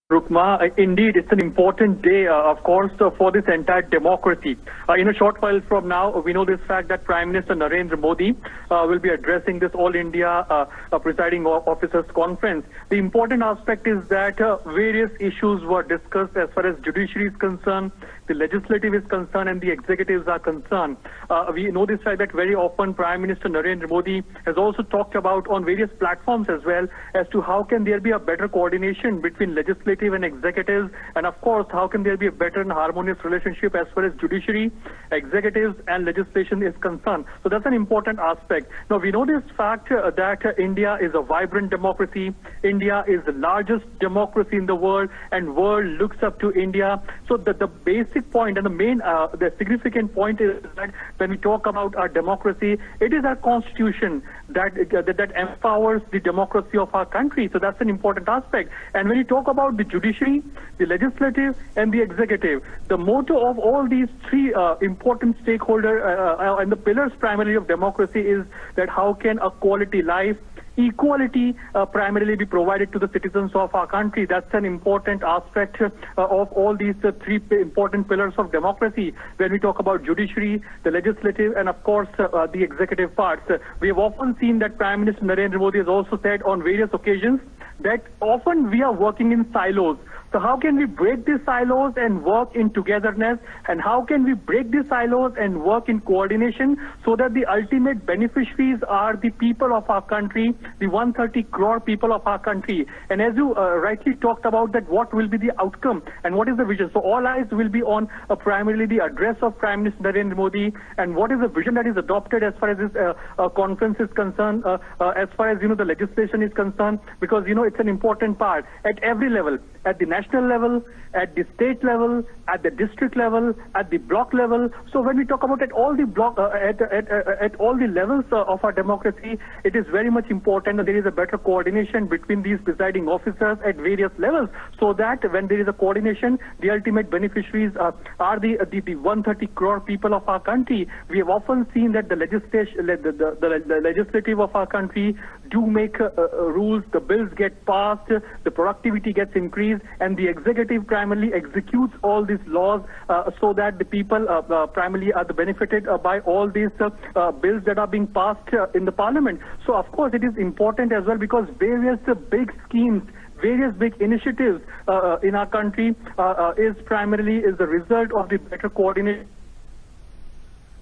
Rukma, indeed, it's an important day, of course, for this entire democracy. In a short while from now, we know this fact that Prime Minister Narendra Modi will be addressing this All India Presiding Officers Conference. The important aspect is that various issues were discussed as far as judiciary is concerned, the legislative is concerned, and the executives are concerned. We know this fact that very often Prime Minister Narendra Modi has also talked about on various platforms as well as to how can there be a better coordination between legislative and executives, and of course how can there be a better and harmonious relationship as far as judiciary, executives and legislation is concerned. So that's an important aspect. Now we know this fact that India is a vibrant democracy. India is the largest democracy in the world and world looks up to India. So the basic point and the main the significant point is that when we talk about our democracy, it is our constitution that empowers the democracy of our country. So that's an important aspect. And when you talk about the judiciary, the legislative and the executive, the motto of all these three important stakeholders and the pillars primarily of democracy is that how can a quality life, equality primarily be provided to the citizens of our country. That's an important aspect of all these three important pillars of democracy. When we talk about judiciary, the legislative and of course the executive parts, we have often seen that Prime Minister Narendra Modi has also said on various occasions that often we are working in silos. So how can we break these silos and work in togetherness, and how can we break these silos and work in coordination so that the ultimate beneficiaries are the people of our country, the 130 crore people of our country. And as you rightly talked about that what will be the outcome and what is the vision. So all eyes will be on primarily the address of Prime Minister Narendra Modi and what is the vision that is adopted as far as this conference is concerned, as far as the legislation is concerned, because it's an important part at every level, at the national level, at the state level, at the district level, at the block level. So when we talk about at all the block, at all the levels of our democracy, it is very much important that there is a better coordination between these presiding officers at various levels, so that when there is a coordination, the ultimate beneficiaries are the 130 crore people of our country. We have often seen that the legislation, the legislative of our country do make rules, the bills get passed, the productivity gets increased, and the executive primarily executes all these laws so that the people primarily are benefited by all these bills that are being passed in the parliament. So of course it is important as well because various big schemes, various big initiatives in our country is the result of the better coordination,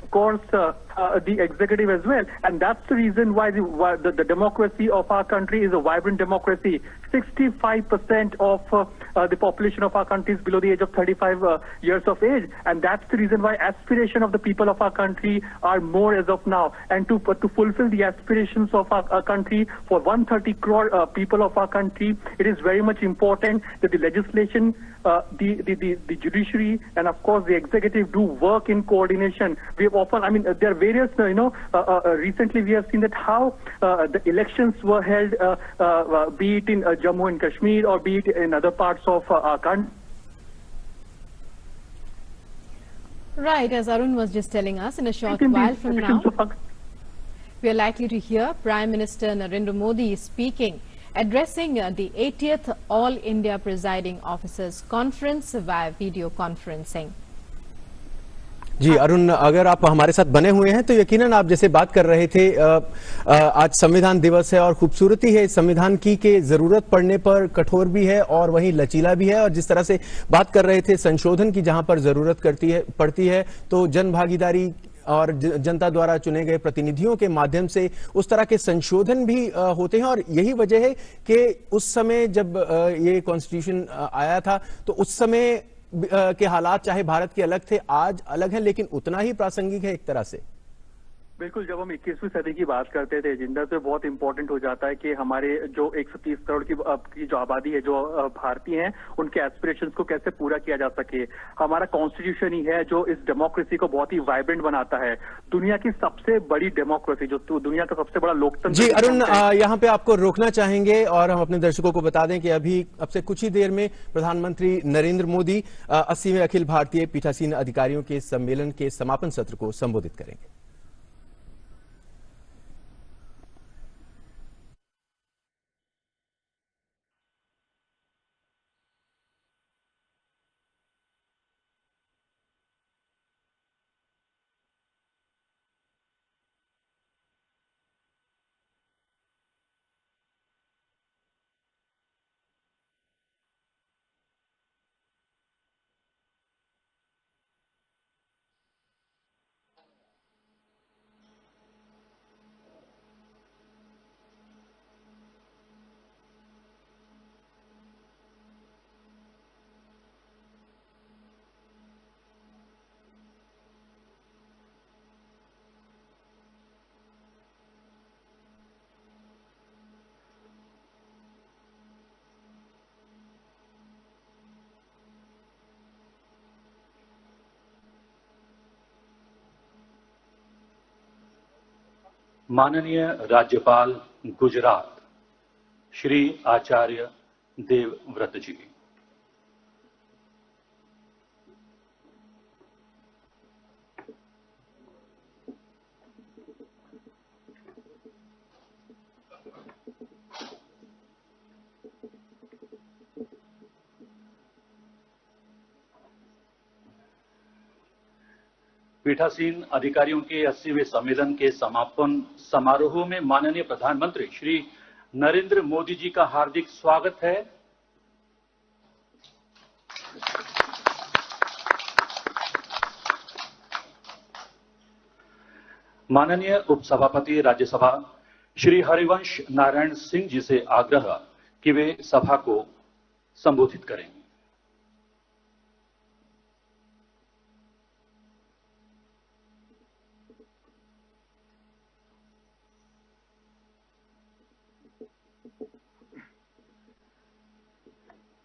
of course, the executive as well. And that's the reason why the democracy of our country is a vibrant democracy. 65% of the population of our country is below the age of 35 years of age. And that's the reason why aspiration of the people of our country are more as of now. And to fulfill the aspirations of our country for 130 crore people of our country, it is very much important that the legislation, the judiciary, and of course the executive do work in coordination. We have often, there are various, recently we have seen that how the elections were held, be it in Jammu and Kashmir or be it in other parts of our country. Right, as Arun was just telling us, in a short while from now, we are likely to hear Prime Minister Narendra Modi speaking, addressing the 80th All India Presiding Officers Conference via video conferencing. जी अरुण, अगर आप हमारे साथ बने हुए हैं तो यकीनन आप जैसे बात कर रहे थे, आज संविधान दिवस है और खूबसूरती है संविधान की कि जरूरत पड़ने पर कठोर भी है और वहीं लचीला भी है। और जिस तरह से बात कर रहे थे संशोधन की, जहां पर जरूरत पड़ती है तो जन भागीदारी और जनता द्वारा चुने गए प्रतिनिधियों के माध्यम से उस तरह के संशोधन भी होते हैं। और यही वजह है कि उस समय जब ये कॉन्स्टिट्यूशन आया था तो उस समय के हालात चाहे भारत के अलग थे, आज अलग हैं, लेकिन उतना ही प्रासंगिक है एक तरह से। बिल्कुल, जब हम 21वीं सदी की बात करते थे जिंदा, से बहुत इंपॉर्टेंट हो जाता है कि हमारे जो 130 करोड़ की जो आबादी है, जो भारतीय हैं, उनके एस्पिरेशंस को कैसे पूरा किया जा सके। हमारा कॉन्स्टिट्यूशन ही है जो इस डेमोक्रेसी को बहुत ही वाइब्रेंट बनाता है। दुनिया की सबसे बड़ी डेमोक्रेसी, जो दुनिया का सबसे बड़ा लोकतंत्र। जी अरुण, यहाँ पे आपको रोकना चाहेंगे और हम अपने दर्शकों को बता दें कि अब से कुछ ही देर में प्रधानमंत्री नरेंद्र मोदी 80वें अखिल भारतीय पीठासीन अधिकारियों के सम्मेलन के समापन सत्र को संबोधित करेंगे। माननीय राज्यपाल गुजरात श्री आचार्य देवव्रत जी, पीठासीन अधिकारियों के 80वें सम्मेलन के समापन समारोह में माननीय प्रधानमंत्री श्री नरेंद्र मोदी जी का हार्दिक स्वागत है। माननीय उपसभापति राज्यसभा श्री हरिवंश नारायण सिंह जी से आग्रह कि वे सभा को संबोधित करें।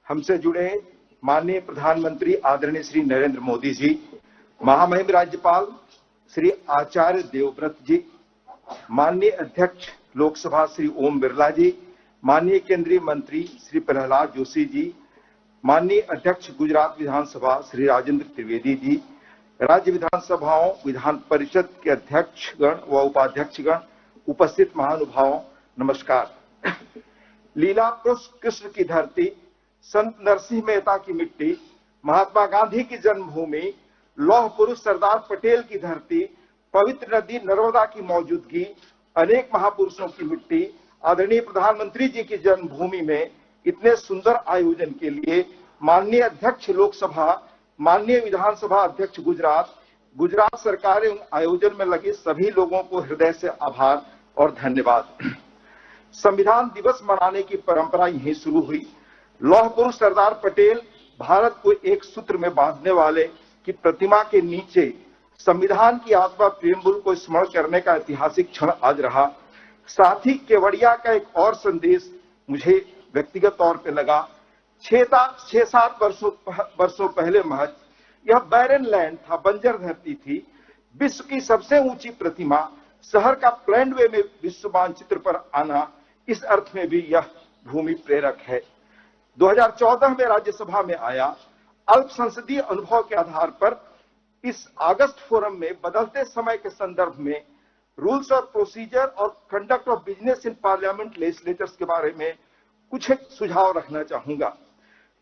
हमसे जुड़े माननीय प्रधानमंत्री आदरणीय श्री नरेंद्र मोदी जी, महामहिम राज्यपाल श्री आचार्य देवव्रत जी, माननीय अध्यक्ष लोकसभा श्री ओम बिरला जी, माननीय केंद्रीय मंत्री श्री प्रहलाद जोशी जी, माननीय अध्यक्ष गुजरात विधानसभा श्री राजेंद्र त्रिवेदी जी, राज्य विधानसभाओं विधान परिषद के अध्यक्षगण व उपाध्यक्षगण, उपस्थित महानुभावों, नमस्कार। लीला पुरुष कृष्ण की धरती, संत नरसिंह मेहता की मिट्टी, महात्मा गांधी की जन्मभूमि, लौह पुरुष सरदार पटेल की धरती, पवित्र नदी नर्मदा की मौजूदगी, अनेक महापुरुषों की मिट्टी, आदरणीय प्रधानमंत्री जी की जन्मभूमि में इतने सुंदर आयोजन के लिए माननीय अध्यक्ष लोकसभा, माननीय विधानसभा अध्यक्ष गुजरात सरकार एवं आयोजन में लगे सभी लोगों को हृदय से आभार और धन्यवाद। संविधान दिवस मनाने की परंपरा यहीं शुरू हुई। लौह पुरुष सरदार पटेल भारत को एक सूत्र में बांधने वाले की प्रतिमा के नीचे संविधान की आत्मा प्रेमबुल को स्मरण करने का ऐतिहासिक क्षण आज रहा। साथ ही केवड़िया का एक और संदेश मुझे व्यक्तिगत तौर पे लगा। 6-7 वर्षों पहले महज यह बैरन लैंड था, बंजर धरती थी। विश्व की सबसे ऊंची प्रतिमा शहर का प्लान वे में विश्व मानचित्र पर आना इस अर्थ में भी यह भूमि प्रेरक है। 2014 में राज्यसभा में आया। अल्प संसदीय अनुभव के आधार पर इस अगस्त फोरम में बदलते समय के संदर्भ में रूल्स ऑफ प्रोसीजर और conduct of business in parliament legislatures के बारे में कुछ एक सुझाव रखना चाहूंगा।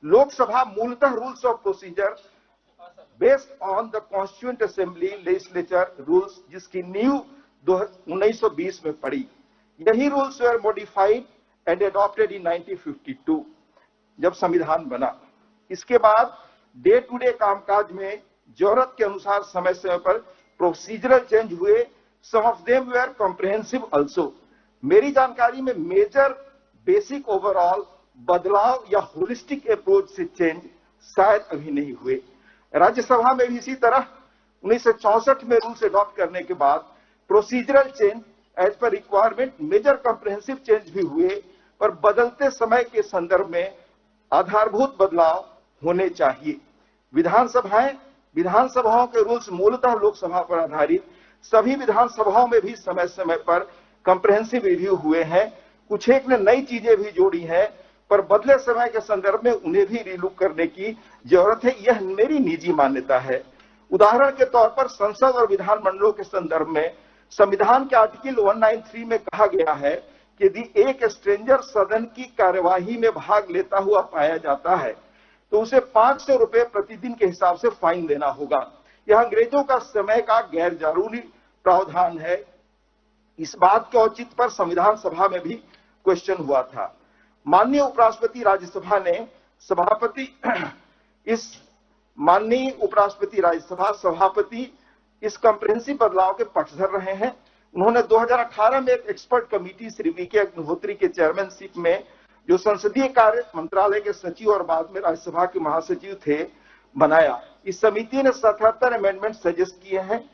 लोकसभा मूलतः rules of procedure based on the constituent assembly legislature rules, जिसकी नींव 1920 में पड़ी। यही rules were modified and adopted in 1952 जब संविधान बना। इसके बाद डे टू डे कामकाज में जरूरत के अनुसार समय समय पर प्रोसीजरल चेंज हुए। Some of them were comprehensive also. मेरी जानकारी में मेजर बेसिक ओवरऑल बदलाव या होलिस्टिक अप्रोच से चेंज शायद अभी नहीं हुए। राज्यसभा में भी इसी तरह 1964 में रूल्स अडॉप्ट करने के बाद procedural change as per requirement major comprehensive change भी हुए, पर बदलते समय के संदर्भ में आधारभूत बदलाव होने चाहिए। विधानसभाओं के रूल्स मूलतः लोकसभा पर आधारित। सभी विधानसभाओं में भी समय समय पर कॉम्प्रिहेंसिव रिव्यू हुए हैं। कुछ एक ने नई चीजें भी जोड़ी हैं, पर बदले समय के संदर्भ में उन्हें भी रिलुक करने की जरूरत है। यह मेरी निजी मान्यता है। उदाहरण के तौर पर संसद और विधानमंडलों के संदर्भ में संविधान के आर्टिकल 193 में कहा गया है कि यदि एक स्ट्रेंजर सदन की कार्यवाही में भाग लेता हुआ पाया जाता है तो उसे 500 रुपए प्रतिदिन के हिसाब से फाइन देना होगा। यह अंग्रेजों का समय का गैर जरूरी प्रावधान है। इस बात के औचित्य पर संविधान सभा में भी क्वेश्चन हुआ था। माननीय उपराष्ट्रपति राज्यसभा ने सभापति इस कॉम्प्रिहेंसिव बदलाव के पक्षधर रहे हैं। उन्होंने 2018 में एक expert committee Shri VK Agnihotri के चेयरमैनशिप में, जो संसदीय कार्य मंत्रालय के सचिव और बाद में राज्यसभा के महासचिव थे, बनाया। इस समिति ने 77 अमेंडमेंट सजेस्ट किए हैं,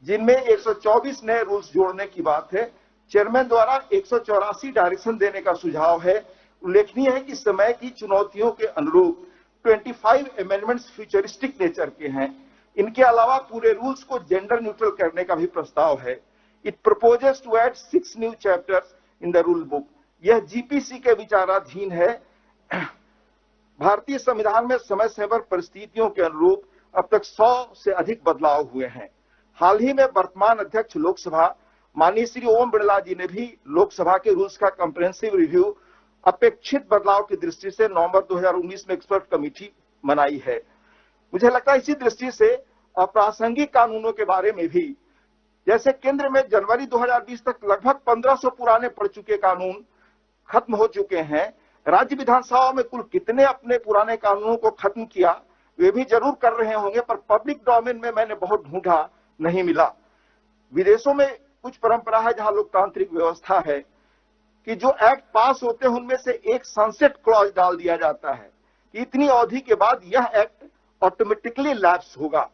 जिनमें 124 नए रूल्स जोड़ने की बात है। चेयरमैन द्वारा 184 डायरेक्शन देने का सुझाव है। उल्लेखनीय है कि समय की चुनौतियों के अनुरूप 25 अमेंडमेंट्स फ्यूचरिस्टिक नेचर के हैं। इनके अलावा पूरे रूल्स को जेंडर न्यूट्रल करने का भी प्रस्ताव है। It proposes to add 6 new chapters in the rule book. यह जीपीसी के विचाराधीन है। भारतीय संविधान में समय समय पर परिस्थितियों के अनुरूप अब तक 100 से अधिक बदलाव हुए हैं। हाल ही में वर्तमान अध्यक्ष लोकसभा माननीय श्री ओम बिरला जी ने भी लोकसभा के रूल्स का कॉम्प्रिहेंसिव रिव्यू अपेक्षित बदलाव की दृष्टि से नवंबर 2019 में एक्सपर्ट कमेटी बनाई है। मुझे लगता है इसी दृष्टि से अप्रासंगिक कानूनों के बारे में भी, जैसे केंद्र में जनवरी 2020 तक लगभग 1500 पुराने पड़ चुके कानून खत्म हो चुके हैं, राज्य विधानसभा में कुल कितने अपने पुराने कानूनों को खत्म किया वे भी जरूर कर रहे होंगे, पर पब्लिक डोमेन में मैंने बहुत ढूंढा, नहीं मिला। विदेशों में कुछ परंपरा है जहां लोकतांत्रिक व्यवस्था है कि जो एक्ट पास होते हैं उनमें से एक सनसेट क्लॉज डाल दिया जाता है कि इतनी अवधि के बाद यह एक्ट ऑटोमेटिकली लैप्स होगा।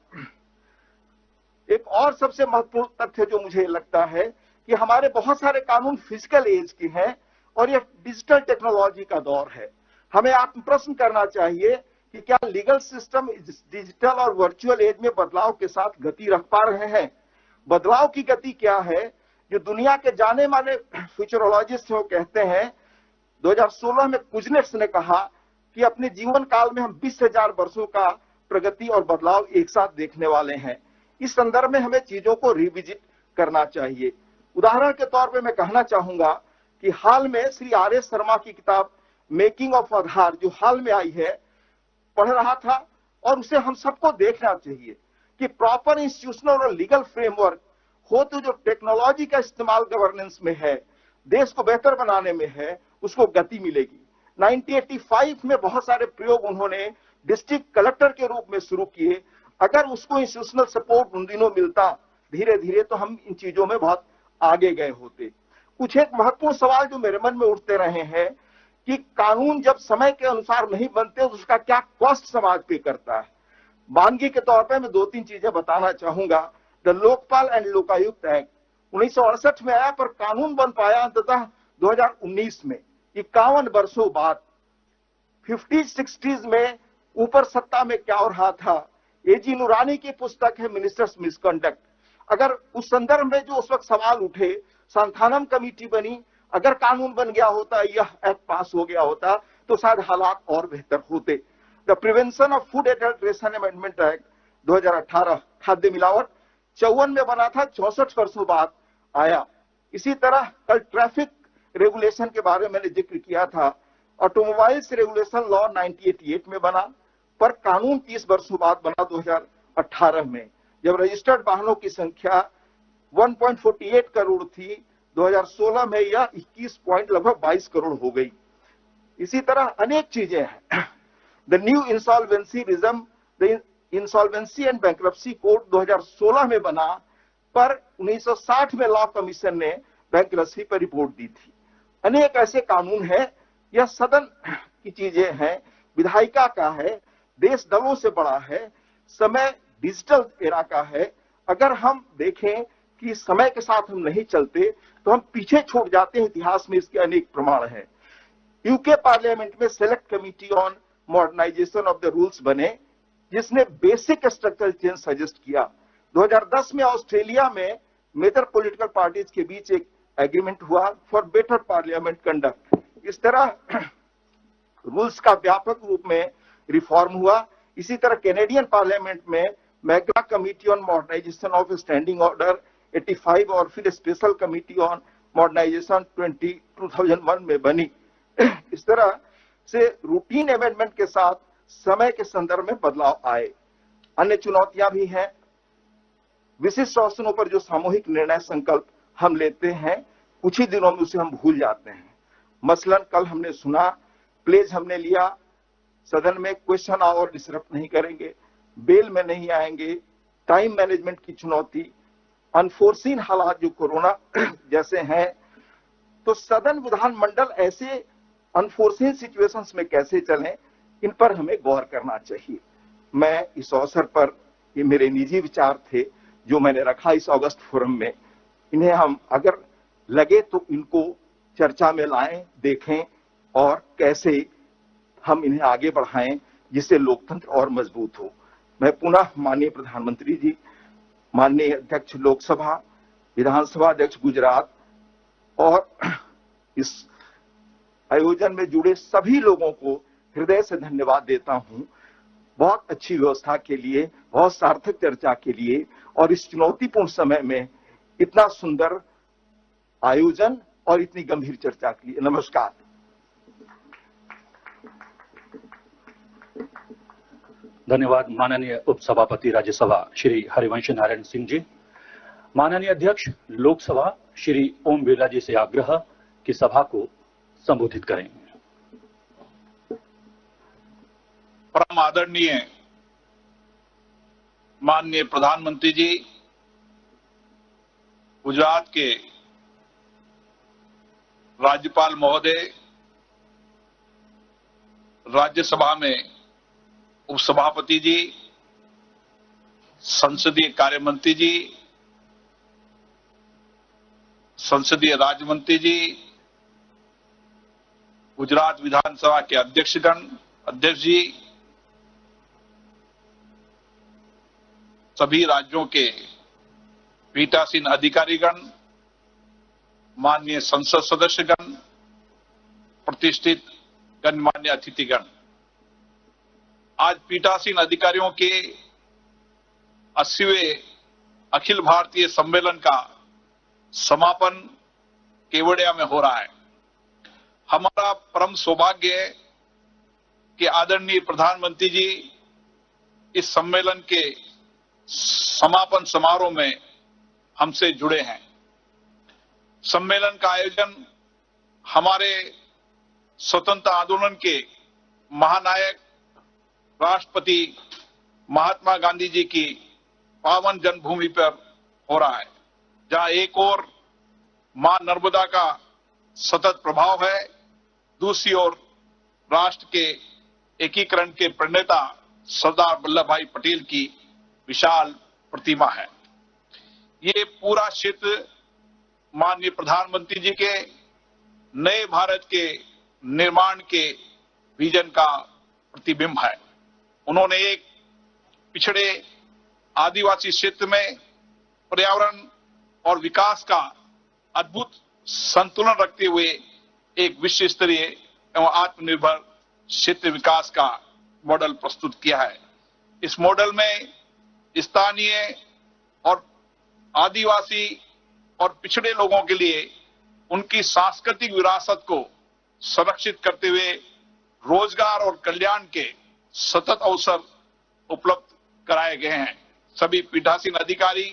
एक और सबसे महत्वपूर्ण तथ्य जो मुझे लगता है कि हमारे बहुत सारे कानून फिजिकल एज के हैं और यह डिजिटल टेक्नोलॉजी का दौर है। हमें आत्म प्रश्न करना चाहिए कि क्या लीगल सिस्टम डिजिटल और वर्चुअल एज में बदलाव के साथ गति रख पा रहे हैं। बदलाव की गति क्या है, जो दुनिया के जाने माने फ्यूचरोलॉजिस्ट वो कहते हैं, 2016 में कुजनेट्स ने कहा कि अपने जीवन काल में हम 20,000 वर्षों का प्रगति और बदलाव एक साथ देखने वाले हैं। इस संदर्भ में हमें चीजों को रिविजिट करना चाहिए। उदाहरण के तौर पे मैं कहना चाहूंगा कि हाल में श्री आर.एस. शर्मा की किताब मेकिंग ऑफ आधार जो हाल में आई है, पढ़ रहा था और उसे हम सबको देखना चाहिए कि प्रॉपर इंस्टीट्यूशनल और लीगल फ्रेमवर्क हो तो जो टेक्नोलॉजी का इस्तेमाल गवर्नेंस में है, देश को बेहतर बनाने में है, उसको गति मिलेगी। 1985 में बहुत सारे प्रयोग उन्होंने डिस्ट्रिक्ट कलेक्टर के रूप में शुरू किए। अगर उसको इंस्टीट्यूशनल सपोर्ट उन दिनों मिलता धीरे धीरे तो हम इन चीजों में बहुत आगे गए होते। कुछ एक महत्वपूर्ण सवाल जो मेरे मन में उठते रहे हैं कि कानून जब समय के अनुसार नहीं बनते तो उसका क्या कॉस्ट समाज पे करता है। मानगी के तौर पे मैं 2-3 चीजें बताना चाहूंगा। The Lokpal and Lokayukta act 1968 में आया, पर कानून बन पाया अंततः 2019 में, 51 वर्षों बाद। 50-60s में ऊपर सत्ता में क्या हो रहा था, एजी नूरानी की पुस्तक है मिनिस्टर्स मिसकंडक्ट। अगर उस संदर्भ में जो उस वक्त सवाल उठे, संथानम कमेटी बनी, अगर कानून बन गया होता, यह एक्ट पास हो गया होता तो शायद हालात और बेहतर होते। The prevention of food adulteration amendment act 2018 खाद्य मिलावट 54 में बना था, 64 वर्षों बाद आया। इसी तरह कल ट्रैफिक रेगुलेशन के बारे में मैंने जिक्र किया था, ऑटोमोबाइल्स रेगुलेशन लॉ 1988 में बना, पर कानून 30 वर्षों बाद बना 2018 में, जब रजिस्टर्ड वाहनों की संख्या 1.48 करोड़ थी। 2016 में यह 22 करोड़ हो गई। इसी तरह अनेक चीजें हैं। The new insolvency regime, the insolvency and bankruptcy code 2016 में बना, पर 1960 में लॉ कमीशन ने बैंक्रप्सी पर रिपोर्ट दी थी। अनेक ऐसे कानून हैं। यह सदन की चीजें हैं, विधायिका का है, देश दलों से बड़ा है, समय डिजिटल एरा का है। अगर हम देखें कि समय के साथ हम नहीं चलते तो हम पीछे छूट जाते हैं। इतिहास में इसके अनेक प्रमाण हैं। यूके पार्लियामेंट में select committee on modernisation of the rules बने, जिसने बेसिक स्ट्रक्चरल चेंज सजेस्ट किया। 2010 में ऑस्ट्रेलिया में मेजर पॉलिटिकल पार्टीज के बीच एक एग्रीमेंट हुआ फॉर बेटर पार्लियामेंट कंडक्ट। इस तरह रूल्स का व्यापक रूप में रिफॉर्म हुआ। इसी तरह कैनेडियन पार्लियामेंट में McGrath committee on modernisation of standing order 85 और फिर स्पेशल कमिटी ऑन मॉडर्नाइजेशन 2001 में बनी। इस तरह से रूटीन अमेंडमेंट के साथ समय के संदर्भ में बदलाव आए। अन्य चुनौतियां भी हैं। विशिष्ट अवसरों पर जो सामूहिक निर्णय संकल्प हम लेते हैं, कुछ ही दिनों में उसे हम भूल जाते हैं। मसलन कल हमने सुना, प्लेज हमने लिया, सदन में क्वेश्चन आवर डिसरप्ट नहीं करेंगे, बेल में नहीं आएंगे, टाइम मैनेजमेंट की चुनौती, अनफोर्सीन हालात जो कोरोना जैसे हैं, तो सदन विधानमंडल ऐसे अनफोर्सीन सिचुएशंस में कैसे चलें, इन पर हमें गौर करना चाहिए। मैं इस अवसर पर, ये मेरे निजी विचार थे जो मैंने रखा इस अगस्त फोरम में, इन्हें हम अगर लगे तो इनको चर्चा में लाएं, देखें और कैसे हम इन्हें आगे बढ़ाएं जिससे लोकतंत्र और मजबूत हो। मैं पुनः माननीय प्रधानमंत्री जी, माननीय अध्यक्ष लोकसभा, विधानसभा अध्यक्ष गुजरात और इस आयोजन में जुड़े सभी लोगों को हृदय से धन्यवाद देता हूं। बहुत अच्छी व्यवस्था के लिए, बहुत सार्थक चर्चा के लिए और इस चुनौतीपूर्ण समय में इतना सुंदर आयोजन और इतनी गंभीर चर्चा के लिए नमस्कार। धन्यवाद माननीय उपसभापति राज्यसभा श्री हरिवंश नारायण सिंह जी। माननीय अध्यक्ष लोकसभा श्री ओम बिरला जी से आग्रह कि सभा को संबोधित करें। परम आदरणीय माननीय प्रधानमंत्री जी, गुजरात के राज्यपाल महोदय, राज्यसभा में उपसभापति जी, संसदीय कार्य मंत्री जी, संसदीय राज्य मंत्री जी, गुजरात विधानसभा के अध्यक्ष जी, सभी राज्यों के पीठासीन अधिकारीगण, माननीय संसद सदस्यगण, प्रतिष्ठित गणमान्य अतिथिगण, आज पीठासीन अधिकारियों के 80वें अखिल भारतीय सम्मेलन का समापन केवड़िया में हो रहा है। हमारा परम सौभाग्य है कि आदरणीय प्रधानमंत्री जी इस सम्मेलन के समापन समारोह में हमसे जुड़े हैं। सम्मेलन का आयोजन हमारे स्वतंत्रता आंदोलन के महानायक राष्ट्रपति महात्मा गांधी जी की पावन जन्मभूमि पर हो रहा है, जहां एक ओर मां नर्मदा का सतत प्रभाव है, दूसरी ओर राष्ट्र के एकीकरण के प्रणेता सरदार वल्लभ भाई पटेल की विशाल प्रतिमा है। ये पूरा क्षेत्र माननीय प्रधानमंत्री जी के नए भारत के निर्माण के विजन का प्रतिबिंब है। उन्होंने एक पिछड़े आदिवासी क्षेत्र में पर्यावरण और विकास का अद्भुत संतुलन रखते हुए एक विश्व स्तरीय एवं आत्मनिर्भर क्षेत्र विकास का मॉडल प्रस्तुत किया है। इस मॉडल में स्थानीय और आदिवासी और पिछड़े लोगों के लिए उनकी सांस्कृतिक विरासत को संरक्षित करते हुए रोजगार और कल्याण के सतत अवसर उपलब्ध कराए गए हैं। सभी पीठासीन अधिकारी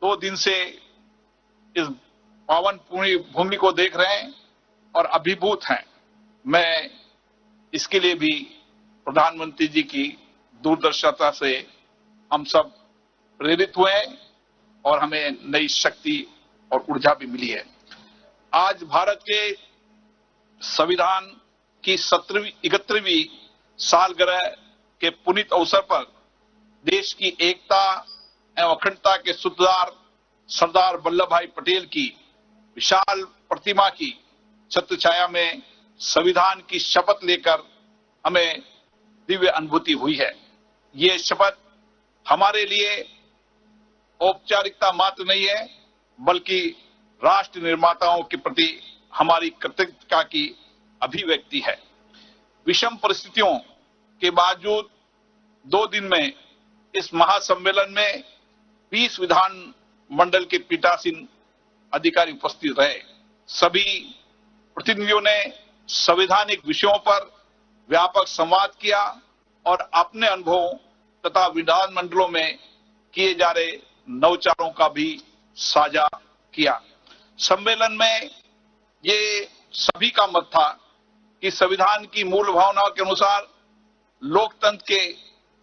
2 दिन से इस पावन भूमि को देख रहे हैं और अभिभूत हैं। मैं इसके लिए भी प्रधानमंत्री जी की दूरदर्शिता से हम सब प्रेरित हुए हैं और हमें नई शक्ति और ऊर्जा भी मिली है। आज भारत के संविधान की 71वीं सालगिरह के पुनीत अवसर पर देश की एकता एवं अखंडता के सूत्रधार सरदार वल्लभ भाई पटेल की विशाल प्रतिमा की छत्र छाया में संविधान की शपथ लेकर हमें दिव्य अनुभूति हुई है। ये शपथ हमारे लिए औपचारिकता मात्र नहीं है, बल्कि राष्ट्र निर्माताओं के प्रति हमारी कृतज्ञता की अभिव्यक्ति है। विषम परिस्थितियों के बावजूद 2 दिन में इस महासम्मेलन में 20 विधान मंडल के पीठासीन अधिकारी उपस्थित रहे। सभी प्रतिनिधियों ने संवैधानिक विषयों पर व्यापक संवाद किया और अपने अनुभवों तथा विधान मंडलों में किए जा रहे नवचारों का भी साझा किया। सम्मेलन में ये सभी का मत था कि संविधान की मूल भावनाओं के अनुसार लोकतंत्र के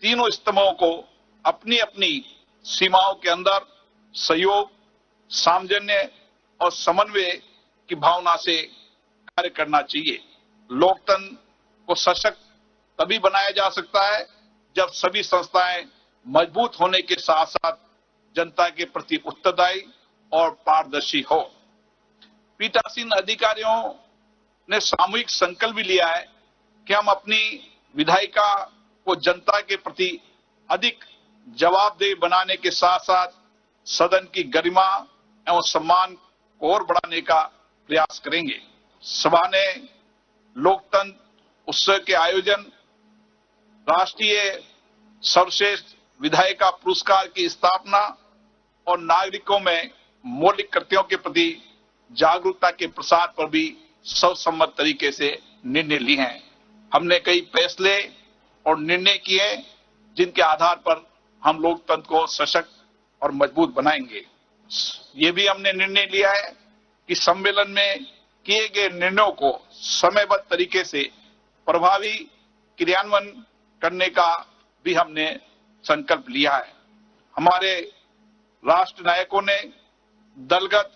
तीनों स्तंभों को अपनी अपनी सीमाओं के अंदर सहयोग, सामंजस्य और समन्वय की भावना से कार्य करना चाहिए। लोकतंत्र को सशक्त तभी बनाया जा सकता है जब सभी संस्थाएं मजबूत होने के साथ साथ जनता के प्रति उत्तरदायी और पारदर्शी हो। पीठासीन अधिकारियों ने सामूहिक संकल्प भी लिया है कि हम अपनी विधायिका को जनता के प्रति अधिक जवाबदेह बनाने के साथ साथ सदन की गरिमा एवं सम्मान को और बढ़ाने का प्रयास करेंगे। सभा ने लोकतंत्र उत्सव के आयोजन, राष्ट्रीय सर्वश्रेष्ठ विधायिका पुरस्कार की स्थापना और नागरिकों में मौलिक कर्तव्यों के प्रति जागरूकता के प्रसार पर भी सर्वसम्मत तरीके से निर्णय लिए हैं। हमने कई फैसले और निर्णय किए जिनके आधार पर हम लोकतंत्र को सशक्त और मजबूत बनाएंगे। ये भी हमने निर्णय लिया है कि सम्मेलन में किए गए निर्णयों को समयबद्ध तरीके से प्रभावी क्रियान्वयन करने का भी हमने संकल्प लिया है। हमारे राष्ट्र नायकों ने दलगत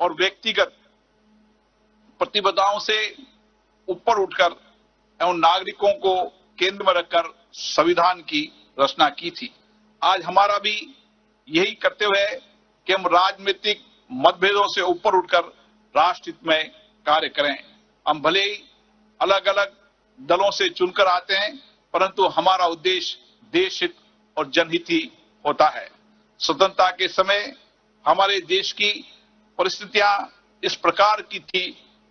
और व्यक्तिगत प्रतिबद्धताओं से ऊपर उठकर एवं नागरिकों को केंद्र में रखकर संविधान की रचना की थी। आज हमारा भी यही कर्तव्य है कि हम राजनीतिक मतभेदों से ऊपर उठकर राष्ट्र हित में कार्य करें। हम भले ही अलग अलग दलों से चुनकर आते हैं, परंतु हमारा उद्देश्य देश हित और जनहित ही होता है। स्वतंत्रता के समय हमारे देश की परिस्थितियां इस प्रकार की थी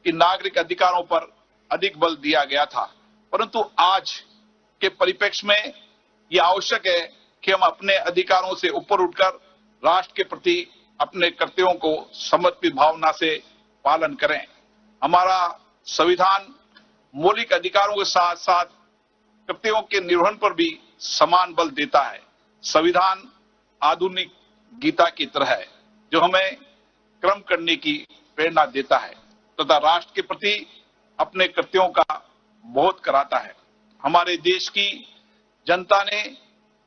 कि नागरिक अधिकारों पर अधिक बल दिया गया था, परंतु आज के परिप्रेक्ष्य में यह आवश्यक है कि हम अपने अधिकारों से ऊपर उठकर राष्ट्र के प्रति अपने कर्तव्यों को समर्पित भावना से पालन करें। हमारा संविधान मौलिक अधिकारों के साथ साथ कर्तव्यों के निर्वहन पर भी समान बल देता है। संविधान आधुनिक गीता की तरह है जो हमें कर्म करने की प्रेरणा देता है तथा राष्ट्र के प्रति अपने कर्तव्यों का बोध कराता है। हमारे देश की जनता ने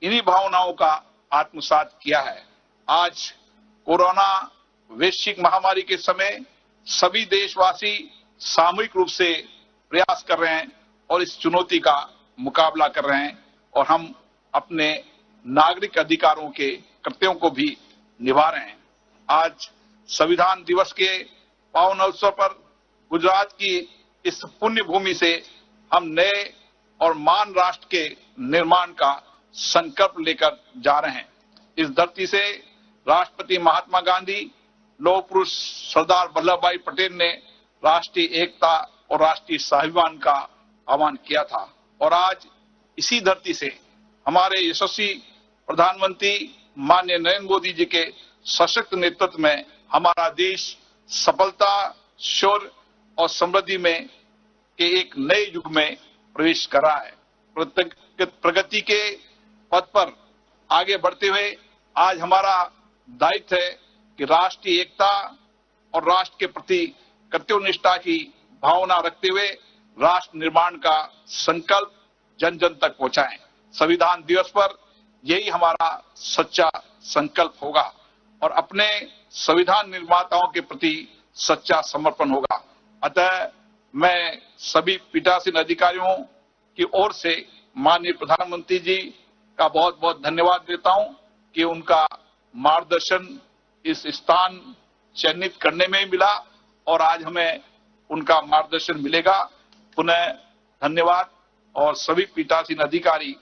इन्हीं भावनाओं का आत्मसात किया है। आज कोरोना वैश्विक महामारी के समय सभी देशवासी सामूहिक रूप से प्रयास कर रहे हैं और इस चुनौती का मुकाबला कर रहे हैं और हम अपने नागरिक अधिकारों के कर्तव्यों को भी निभा रहे हैं। आज संविधान दिवस के पावन अवसर पर गुजरात की इस पुण्य भूमि से हम नए और महान राष्ट्र के निर्माण का संकल्प लेकर जा रहे हैं। इस धरती से राष्ट्रपति महात्मा गांधी, लौह पुरुष सरदार वल्लभ भाई पटेल ने राष्ट्रीय एकता और राष्ट्रीय स्वाभिमान का आह्वान किया था और आज इसी धरती से हमारे यशस्वी प्रधानमंत्री माननीय नरेंद्र मोदी जी के सशक्त नेतृत्व में हमारा देश सफलता, शौर्य और समृद्धि में के एक नए युग में प्रवेश कर रहा है। प्रगति के पथ पर आगे बढ़ते हुए आज हमारा दायित्व है कि राष्ट्रीय एकता और राष्ट्र के प्रति कर्तव्यनिष्ठा की भावना रखते हुए राष्ट्र निर्माण का संकल्प जन जन तक पहुंचाएं। संविधान दिवस पर यही हमारा सच्चा संकल्प होगा और अपने संविधान निर्माताओं के प्रति सच्चा समर्पण होगा। अतः मैं सभी पीठासीन अधिकारियों की ओर से माननीय प्रधानमंत्री जी का बहुत बहुत धन्यवाद देता हूं कि उनका मार्गदर्शन इस स्थान चयनित करने में मिला और आज हमें उनका मार्गदर्शन मिलेगा। पुनः धन्यवाद और सभी पीठासीन अधिकारी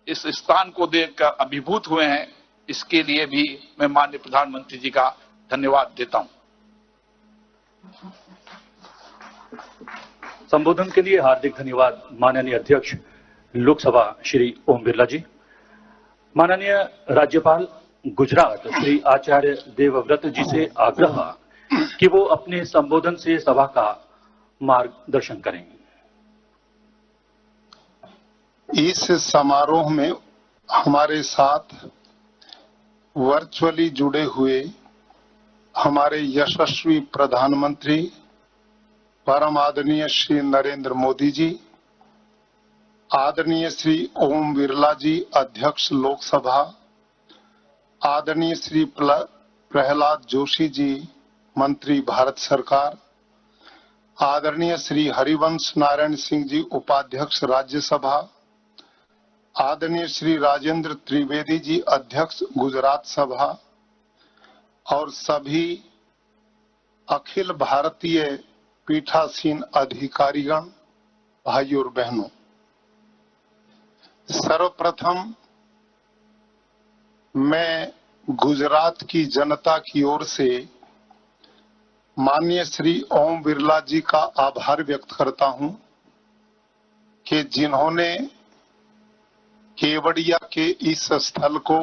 इस स्थान को देखकर अभिभूत हुए हैं, इसके लिए भी मैं माननीय प्रधानमंत्री जी का धन्यवाद देता हूं। संबोधन के लिए हार्दिक धन्यवाद माननीय अध्यक्ष लोकसभा श्री ओम बिरला जी। माननीय राज्यपाल गुजरात श्री आचार्य देवव्रत जी से आग्रह कि वो अपने संबोधन से सभा का मार्गदर्शन करें। इस समारोह में हमारे साथ वर्चुअली जुड़े हुए हमारे यशस्वी प्रधानमंत्री परम आदरणीय श्री नरेंद्र मोदी जी, आदरणीय श्री ओम बिरला जी अध्यक्ष लोकसभा, आदरणीय श्री प्रहलाद जोशी जी मंत्री भारत सरकार, आदरणीय श्री हरिवंश नारायण सिंह जी उपाध्यक्ष राज्यसभा, आदरणीय श्री राजेंद्र त्रिवेदी जी अध्यक्ष गुजरात सभा और सभी अखिल भारतीय पीठासीन अधिकारीगण, भाइयों और बहनों, सर्वप्रथम मैं गुजरात की जनता की ओर से माननीय श्री ओम बिरला जी का आभार व्यक्त करता हूं कि जिन्होंने केवड़िया के इस स्थल को,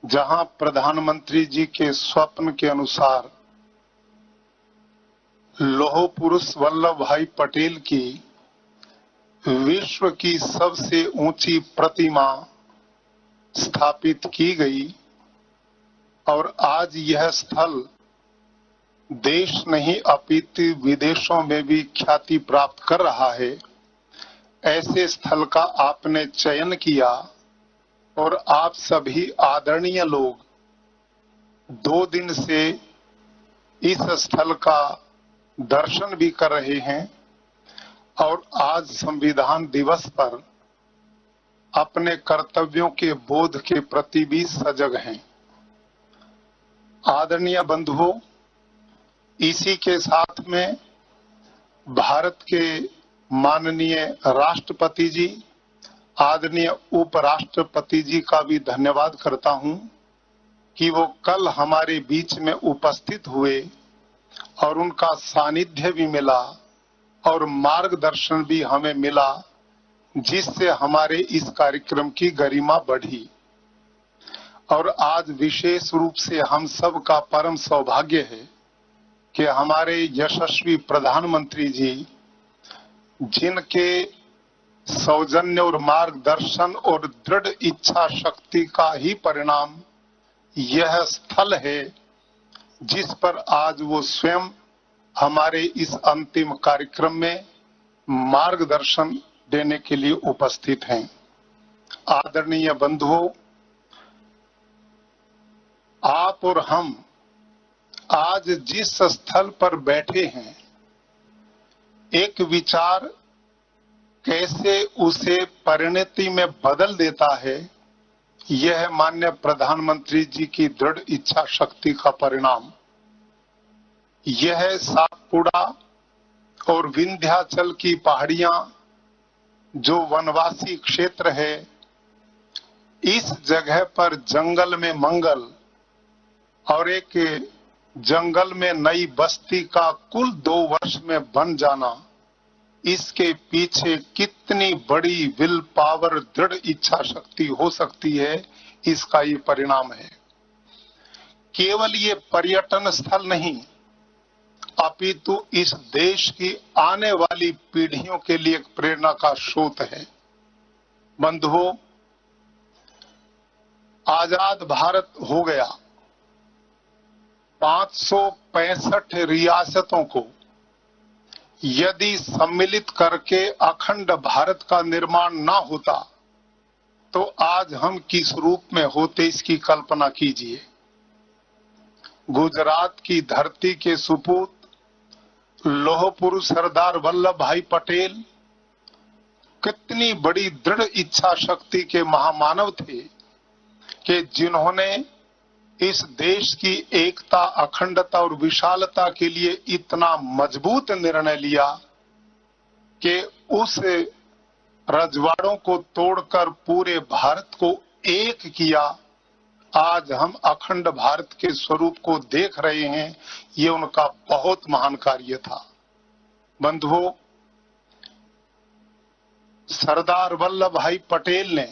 जहां प्रधानमंत्री जी के स्वप्न के अनुसार लौह पुरुष वल्लभ भाई पटेल की विश्व की सबसे ऊंची प्रतिमा स्थापित की गई और आज यह स्थल देश नहीं अपितु विदेशों में भी ख्याति प्राप्त कर रहा है, ऐसे स्थल का आपने चयन किया और आप सभी आदरणीय लोग 2 दिन से इस स्थल का दर्शन भी कर रहे हैं और आज संविधान दिवस पर अपने कर्तव्यों के बोध के प्रति भी सजग हैं। आदरणीय बंधुओं, इसी के साथ में भारत के माननीय राष्ट्रपति जी, आदरणीय उपराष्ट्रपति जी का भी धन्यवाद करता हूं कि वो कल हमारे बीच में उपस्थित हुए और उनका सानिध्य भी मिला और मार्गदर्शन भी हमें मिला, जिससे हमारे इस कार्यक्रम की गरिमा बढ़ी। और आज विशेष रूप से हम सब का परम सौभाग्य है कि हमारे यशस्वी प्रधानमंत्री जी, जिनके सौजन्य और मार्गदर्शन और दृढ़ इच्छा शक्ति का ही परिणाम यह स्थल है जिस पर आज वो स्वयं हमारे इस अंतिम कार्यक्रम में मार्गदर्शन देने के लिए उपस्थित हैं। आदरणीय बंधुओं, आप और हम आज जिस स्थल पर बैठे हैं, एक विचार कैसे उसे परिणति में बदल देता है, यह माननीय प्रधानमंत्री जी की दृढ़ इच्छा शक्ति का परिणाम। यह सातपुड़ा और विंध्याचल की पहाड़ियां जो वनवासी क्षेत्र है, इस जगह पर जंगल में मंगल और एक जंगल में नई बस्ती का कुल 2 वर्ष में बन जाना, इसके पीछे कितनी बड़ी विल पावर, दृढ़ इच्छा शक्ति हो सकती है, इसका ये परिणाम है। केवल ये पर्यटन स्थल नहीं, अपितु इस देश की आने वाली पीढ़ियों के लिए एक प्रेरणा का स्रोत है। बंधुओं, आजाद भारत हो गया, 565 रियासतों को यदि सम्मिलित करके अखंड भारत का निर्माण ना होता तो आज हम किस रूप में होते, इसकी कल्पना कीजिए। गुजरात की धरती के सुपूत लौह पुरुष सरदार वल्लभ भाई पटेल कितनी बड़ी दृढ़ इच्छा शक्ति के महामानव थे कि जिन्होंने इस देश की एकता, अखंडता और विशालता के लिए इतना मजबूत निर्णय लिया कि उस रजवाड़ों को तोड़कर पूरे भारत को एक किया। आज हम अखंड भारत के स्वरूप को देख रहे हैं, ये उनका बहुत महान कार्य था। बंधुओं, सरदार वल्लभ भाई पटेल ने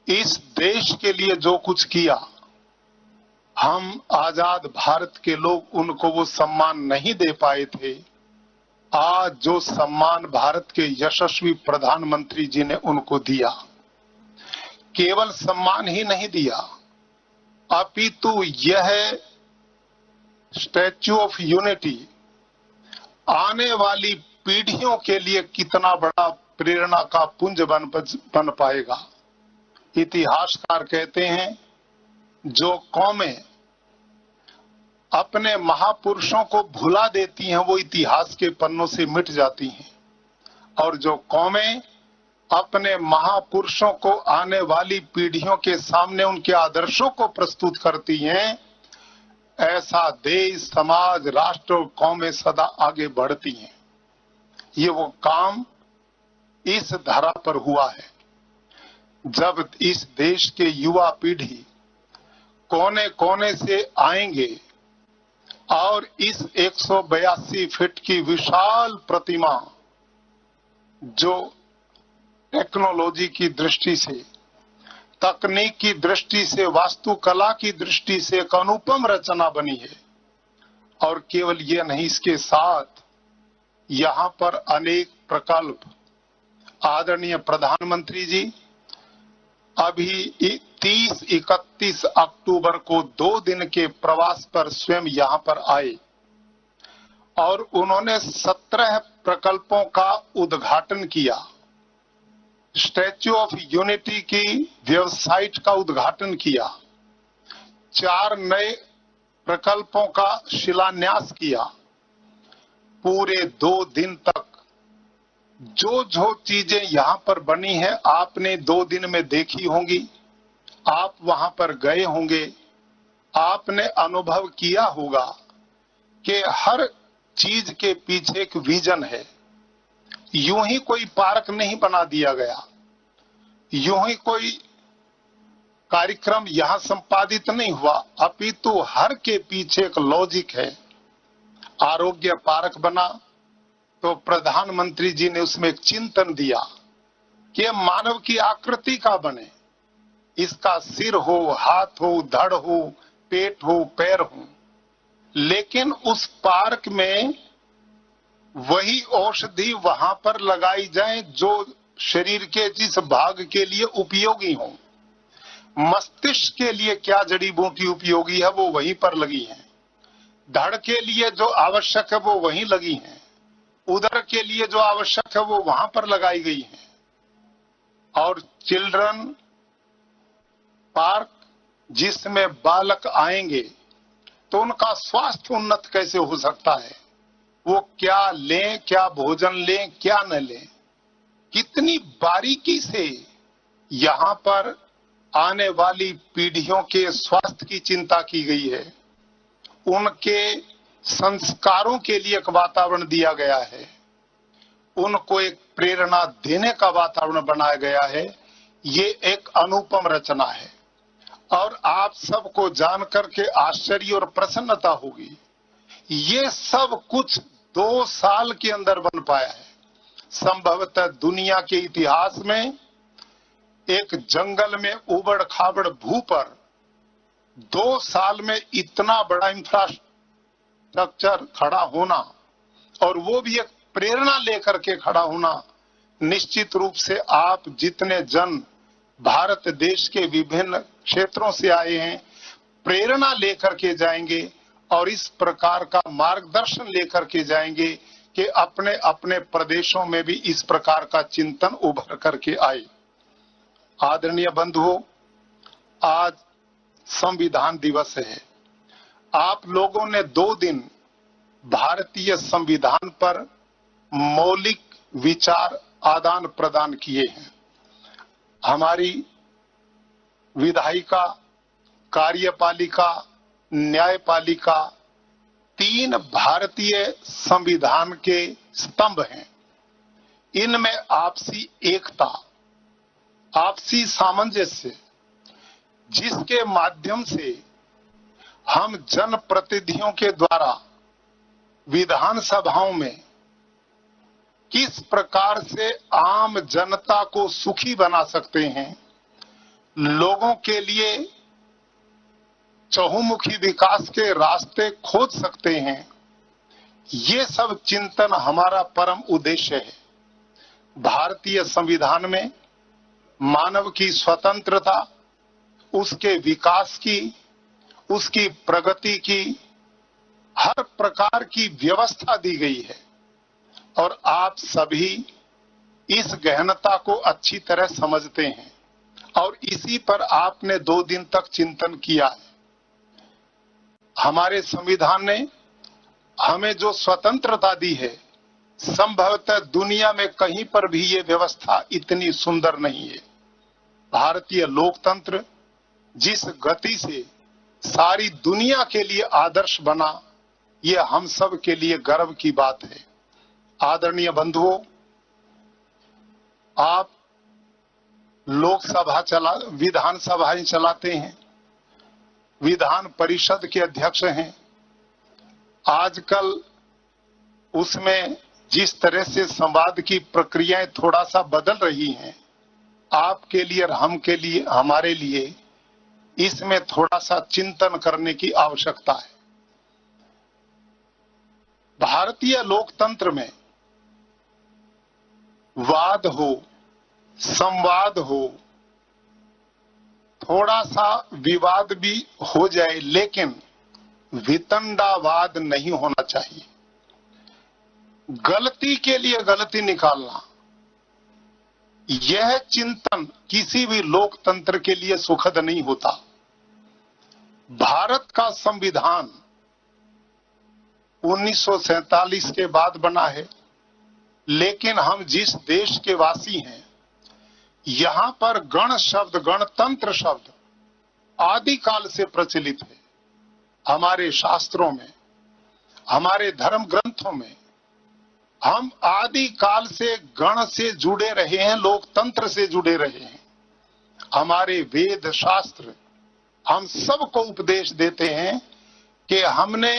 इस देश के लिए जो कुछ किया, हम आजाद भारत के लोग उनको वो सम्मान नहीं दे पाए थे। आज जो सम्मान भारत के यशस्वी प्रधानमंत्री जी ने उनको दिया, केवल सम्मान ही नहीं दिया, अपितु यह स्टैच्यू ऑफ यूनिटी आने वाली पीढ़ियों के लिए कितना बड़ा प्रेरणा का पुंज बन पाएगा। इतिहासकार कहते हैं, जो कौमें अपने महापुरुषों को भुला देती हैं वो इतिहास के पन्नों से मिट जाती हैं, और जो कौमें अपने महापुरुषों को आने वाली पीढ़ियों के सामने उनके आदर्शों को प्रस्तुत करती हैं, ऐसा देश, समाज, राष्ट्र और कौमें सदा आगे बढ़ती हैं। ये वो काम इस धरा पर हुआ है जब इस देश के युवा पीढ़ी कोने कोने से आएंगे और इस 182 फीट की विशाल प्रतिमा जो टेक्नोलॉजी की दृष्टि से, तकनीक की दृष्टि से, वास्तुकला की दृष्टि से एक अनुपम रचना बनी है। और केवल ये नहीं, इसके साथ यहां पर अनेक प्रकल्प आदरणीय प्रधानमंत्री जी अभी 30-31 अक्टूबर को 2 दिन के प्रवास पर स्वयं यहां पर आए और उन्होंने 17 प्रकल्पों का उद्घाटन किया। स्टैच्यू ऑफ यूनिटी की वेबसाइट का उद्घाटन किया, 4 नए प्रकल्पों का शिलान्यास किया। पूरे 2 दिन तक जो जो चीजें यहां पर बनी है आपने 2 दिन में देखी होंगी, आप वहां पर गए होंगे, आपने अनुभव किया होगा कि हर चीज के पीछे एक विजन है। यूं ही कोई पार्क नहीं बना दिया गया, यूं ही कोई कार्यक्रम यहां संपादित नहीं हुआ, अपितु हर के पीछे एक लॉजिक है। आरोग्य पार्क बना तो प्रधानमंत्री जी ने उसमें एक चिंतन दिया कि मानव की आकृति का बने, इसका सिर हो, हाथ हो, धड़ हो, पेट हो, पैर हो, लेकिन उस पार्क में वही औषधि वहां पर लगाई जाए जो शरीर के जिस भाग के लिए उपयोगी हो। मस्तिष्क के लिए क्या जड़ी बूटी उपयोगी है वो वहीं पर लगी है, धड़ के लिए जो आवश्यक है वो वहीं लगी है, उदर के लिए जो आवश्यक है वो वहां पर लगाई गई है। और चिल्ड्रन पार्क जिसमें बालक आएंगे तो उनका स्वास्थ्य उन्नत कैसे हो सकता है, वो क्या लें, क्या भोजन लें, क्या न लें, कितनी बारीकी से यहां पर आने वाली पीढ़ियों के स्वास्थ्य की चिंता की गई है। उनके संस्कारों के लिए एक वातावरण दिया गया है, उनको एक प्रेरणा देने का वातावरण बनाया गया है। ये एक अनुपम रचना है और आप सबको जानकर के आश्चर्य और प्रसन्नता होगी। ये सब कुछ 2 साल के अंदर बन पाया है। संभवतः दुनिया के इतिहास में एक जंगल में उबड़ खाबड़ भू पर 2 साल में इतना बड़ा इंफ्रास्ट्रक्चर खड़ा होना और वो भी एक प्रेरणा लेकर के खड़ा होना, निश्चित रूप से आप जितने जन भारत देश के विभिन्न क्षेत्रों से आए हैं प्रेरणा लेकर के जाएंगे और इस प्रकार का मार्गदर्शन लेकर के जाएंगे कि अपने अपने प्रदेशों में भी इस प्रकार का चिंतन उभर करके आए। आदरणीय बंधुओं, आज संविधान दिवस है। आप लोगों ने 2 दिन भारतीय संविधान पर मौलिक विचार आदान प्रदान किए हैं। हमारी विधायिका, कार्यपालिका, न्यायपालिका 3 भारतीय संविधान के स्तंभ हैं। इनमें आपसी एकता, आपसी सामंजस्य, जिसके माध्यम से हम जनप्रतिनिधियों के द्वारा विधानसभाओं में किस प्रकार से आम जनता को सुखी बना सकते हैं, लोगों के लिए चहुमुखी विकास के रास्ते खोज सकते हैं, ये सब चिंतन हमारा परम उद्देश्य है। भारतीय संविधान में मानव की स्वतंत्रता, उसके विकास की, उसकी प्रगति की हर प्रकार की व्यवस्था दी गई है और आप सभी इस गहनता को अच्छी तरह समझते हैं और इसी पर आपने 2 दिन तक चिंतन किया है। हमारे संविधान ने हमें जो स्वतंत्रता दी है, संभवतः दुनिया में कहीं पर भी ये व्यवस्था इतनी सुंदर नहीं है। भारतीय लोकतंत्र जिस गति से सारी दुनिया के लिए आदर्श बना, ये हम सब के लिए गर्व की बात है। आदरणीय बंधुओं, आप लोकसभा विधानसभाएं चलाते हैं, विधान परिषद के अध्यक्ष हैं। आजकल उसमें जिस तरह से संवाद की प्रक्रियाएं थोड़ा सा बदल रही हैं, आपके लिए और हमारे लिए इसमें थोड़ा सा चिंतन करने की आवश्यकता है। भारतीय लोकतंत्र में वाद हो, संवाद हो, थोड़ा सा विवाद भी हो जाए, लेकिन वितंडावाद नहीं होना चाहिए। गलती के लिए गलती निकालना, यह चिंतन किसी भी लोकतंत्र के लिए सुखद नहीं होता। भारत का संविधान 1947 के बाद बना है, लेकिन हम जिस देश के वासी हैं, यहां पर गण शब्द, गणतंत्र शब्द आदिकाल से प्रचलित है। हमारे शास्त्रों में, हमारे धर्म ग्रंथों में हम आदिकाल से गण से जुड़े रहे हैं, लोकतंत्र से जुड़े रहे हैं। हमारे वेद शास्त्र हम सबको उपदेश देते हैं कि हमने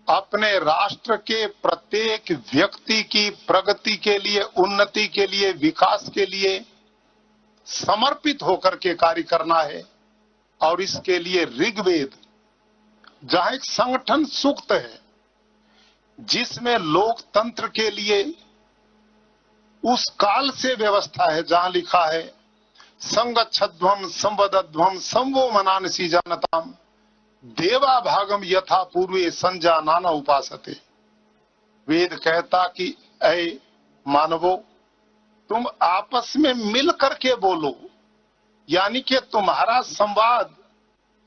अपने राष्ट्र के प्रत्येक व्यक्ति की प्रगति के लिए, उन्नति के लिए, विकास के लिए समर्पित होकर के कार्य करना है। और इसके लिए ऋग्वेद, जहां एक संगठन सूक्त है जिसमें लोकतंत्र के लिए उस काल से व्यवस्था है, जहां लिखा है संगच्छध्वम संवदध्वम संवो मनानसी जानताम देवा भागम यथा पूर्वे संजानाना उपासते। वेद कहता कि ऐ मानवो, तुम आपस में मिल करके बोलो, यानी कि तुम्हारा संवाद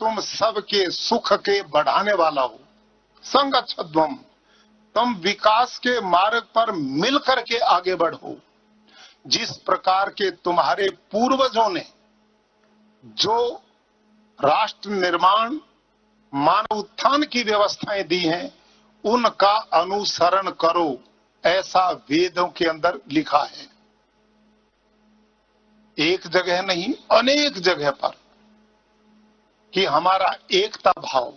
तुम सबके सुख के बढ़ाने वाला हो। संगच्छध्वम, तुम विकास के मार्ग पर मिल करके आगे बढ़ो। जिस प्रकार के तुम्हारे पूर्वजों ने जो राष्ट्र निर्माण, मानव उत्थान की व्यवस्थाएं दी हैं, उनका अनुसरण करो, ऐसा वेदों के अंदर लिखा है। एक जगह नहीं, अनेक जगह पर कि हमारा एकता भाव,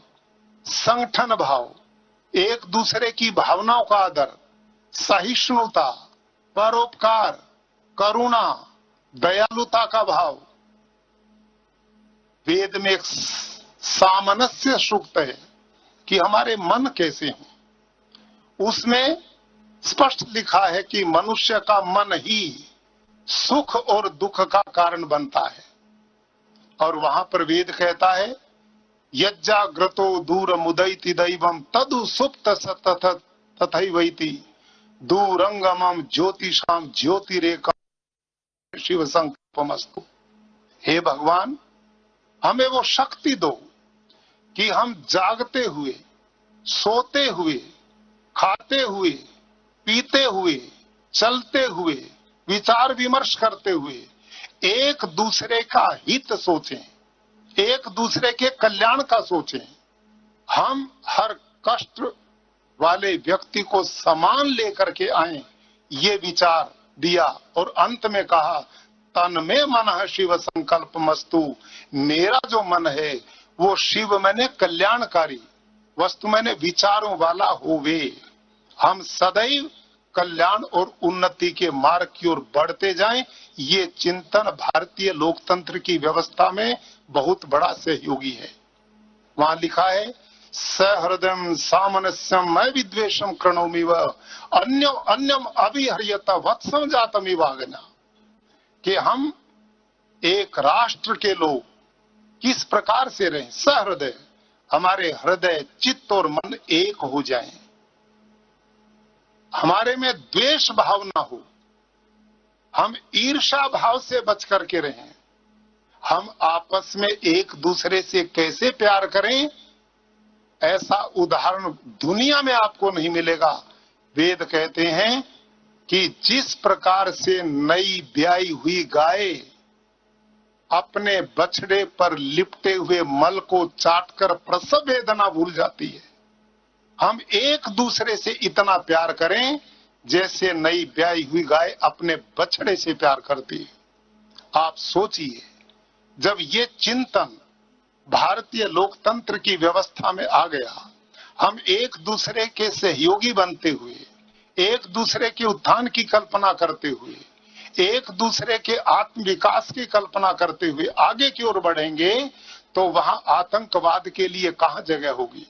संगठन भाव, एक दूसरे की भावनाओं का आदर, सहिष्णुता, परोपकार, करुणा, दयालुता का भाव। वेद में एक सामनस्य सूक्त है कि हमारे मन कैसे हैं। उसमें स्पष्ट लिखा है कि मनुष्य का मन ही सुख और दुख का कारण बनता है। और वहां पर वेद कहता है यज्जाग्रतो दूर मुदयति दैवम तदु सुप्त सतत तथैवैति दूरंगमम ज्योतिषाम ज्योतिरेका शिव संकल्पमस्तु। हे भगवान, हमें वो शक्ति दो कि हम जागते हुए, सोते हुए, खाते हुए, पीते हुए, चलते हुए, विचार विमर्श करते हुए एक दूसरे का हित सोचें, एक दूसरे के कल्याण का सोचें। हम हर कष्ट वाले व्यक्ति को समान लेकर के आए, ये विचार दिया। और अंत में कहा तन में मन है शिव संकल्प मस्तु, मेरा जो मन है वो शिव मैंने कल्याणकारी वस्तु मैंने विचारों वाला होवे। हम सदैव कल्याण और उन्नति के मार्ग की ओर बढ़ते जाएं, ये चिंतन भारतीय लोकतंत्र की व्यवस्था में बहुत बड़ा सहयोगी है। वहां लिखा है सहृदयम सामनस्यम मैं विद्वेषम कृणोमि व अन्यम अभिहर्यत वत्सम जातमिवागना, कि हम एक राष्ट्र के लोग किस प्रकार से रहें। सहृदय, हमारे हृदय, चित्त और मन एक हो जाएं, हमारे में द्वेष भाव ना हो, हम ईर्ष्या भाव से बच करके रहें। हम आपस में एक दूसरे से कैसे प्यार करें, ऐसा उदाहरण दुनिया में आपको नहीं मिलेगा। वेद कहते हैं कि जिस प्रकार से नई ब्याई हुई गाय अपने बछड़े पर लिपटे हुए मल को चाटकर प्रसव वेदना भूल जाती है, हम एक दूसरे से इतना प्यार करें जैसे नई ब्याई हुई गाय अपने बछड़े से प्यार करती है। आप सोचिए, जब ये चिंतन भारतीय लोकतंत्र की व्यवस्था में आ गया। हम एक दूसरे के सहयोगी बनते हुए, एक दूसरे के उत्थान की कल्पना करते हुए, एक दूसरे के आत्म विकास की कल्पना करते हुए आगे की ओर बढ़ेंगे तो वहां आतंकवाद के लिए कहां जगह होगी,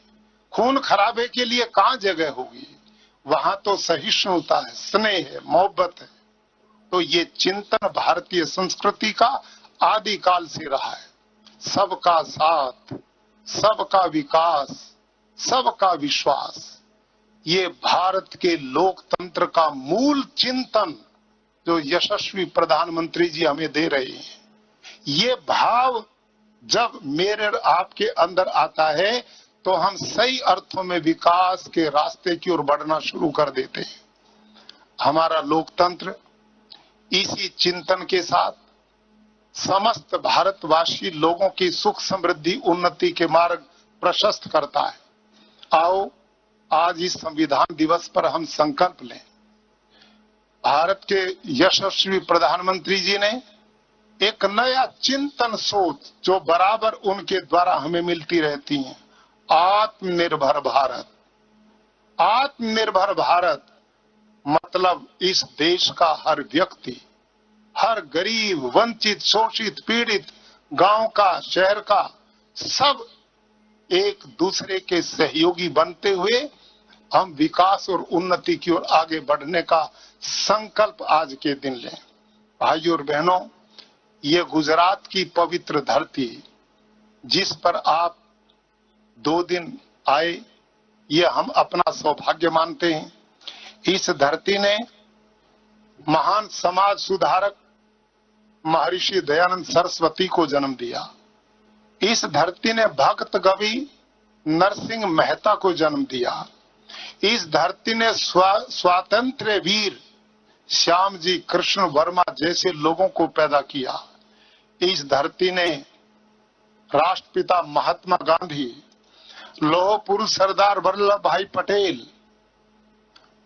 खून खराबे के लिए कहां जगह होगी। वहां तो सहिष्णुता है, स्नेह है, मोहब्बत है। तो ये चिंतन भारतीय संस्कृति का आदिकाल से रहा है। सबका साथ, सबका विकास, सबका विश्वास, ये भारत के लोकतंत्र का मूल चिंतन जो यशस्वी प्रधानमंत्री जी हमें दे रहे हैं। ये भाव जब मेरे और आपके अंदर आता है तो हम सही अर्थों में विकास के रास्ते की ओर बढ़ना शुरू कर देते हैं। हमारा लोकतंत्र इसी चिंतन के साथ समस्त भारतवासी लोगों की सुख समृद्धि उन्नति के मार्ग प्रशस्त करता है। आओ आज इस संविधान दिवस पर हम संकल्प लें। भारत के यशस्वी प्रधानमंत्री जी ने एक नया चिंतन सोच जो बराबर उनके द्वारा हमें मिलती रहती है, आत्मनिर्भर भारत। आत्मनिर्भर भारत मतलब इस देश का हर व्यक्ति, हर गरीब, वंचित, शोषित, पीड़ित, गांव का, शहर का, सब एक दूसरे के सहयोगी बनते हुए हम विकास और उन्नति की ओर आगे बढ़ने का संकल्प आज के दिन लें। भाइयों और बहनों, ये गुजरात की पवित्र धरती जिस पर आप 2 दिन आए, ये हम अपना सौभाग्य मानते हैं। इस धरती ने महान समाज सुधारक महर्षि दयानंद सरस्वती को जन्म दिया। इस धरती ने भक्त कवि नरसिंह मेहता को जन्म दिया। इस धरती ने स्वातंत्र्य वीर श्याम जी कृष्ण वर्मा जैसे लोगों को पैदा किया। इस धरती ने राष्ट्रपिता महात्मा गांधी, लौह पुरुष सरदार वल्लभ भाई पटेल,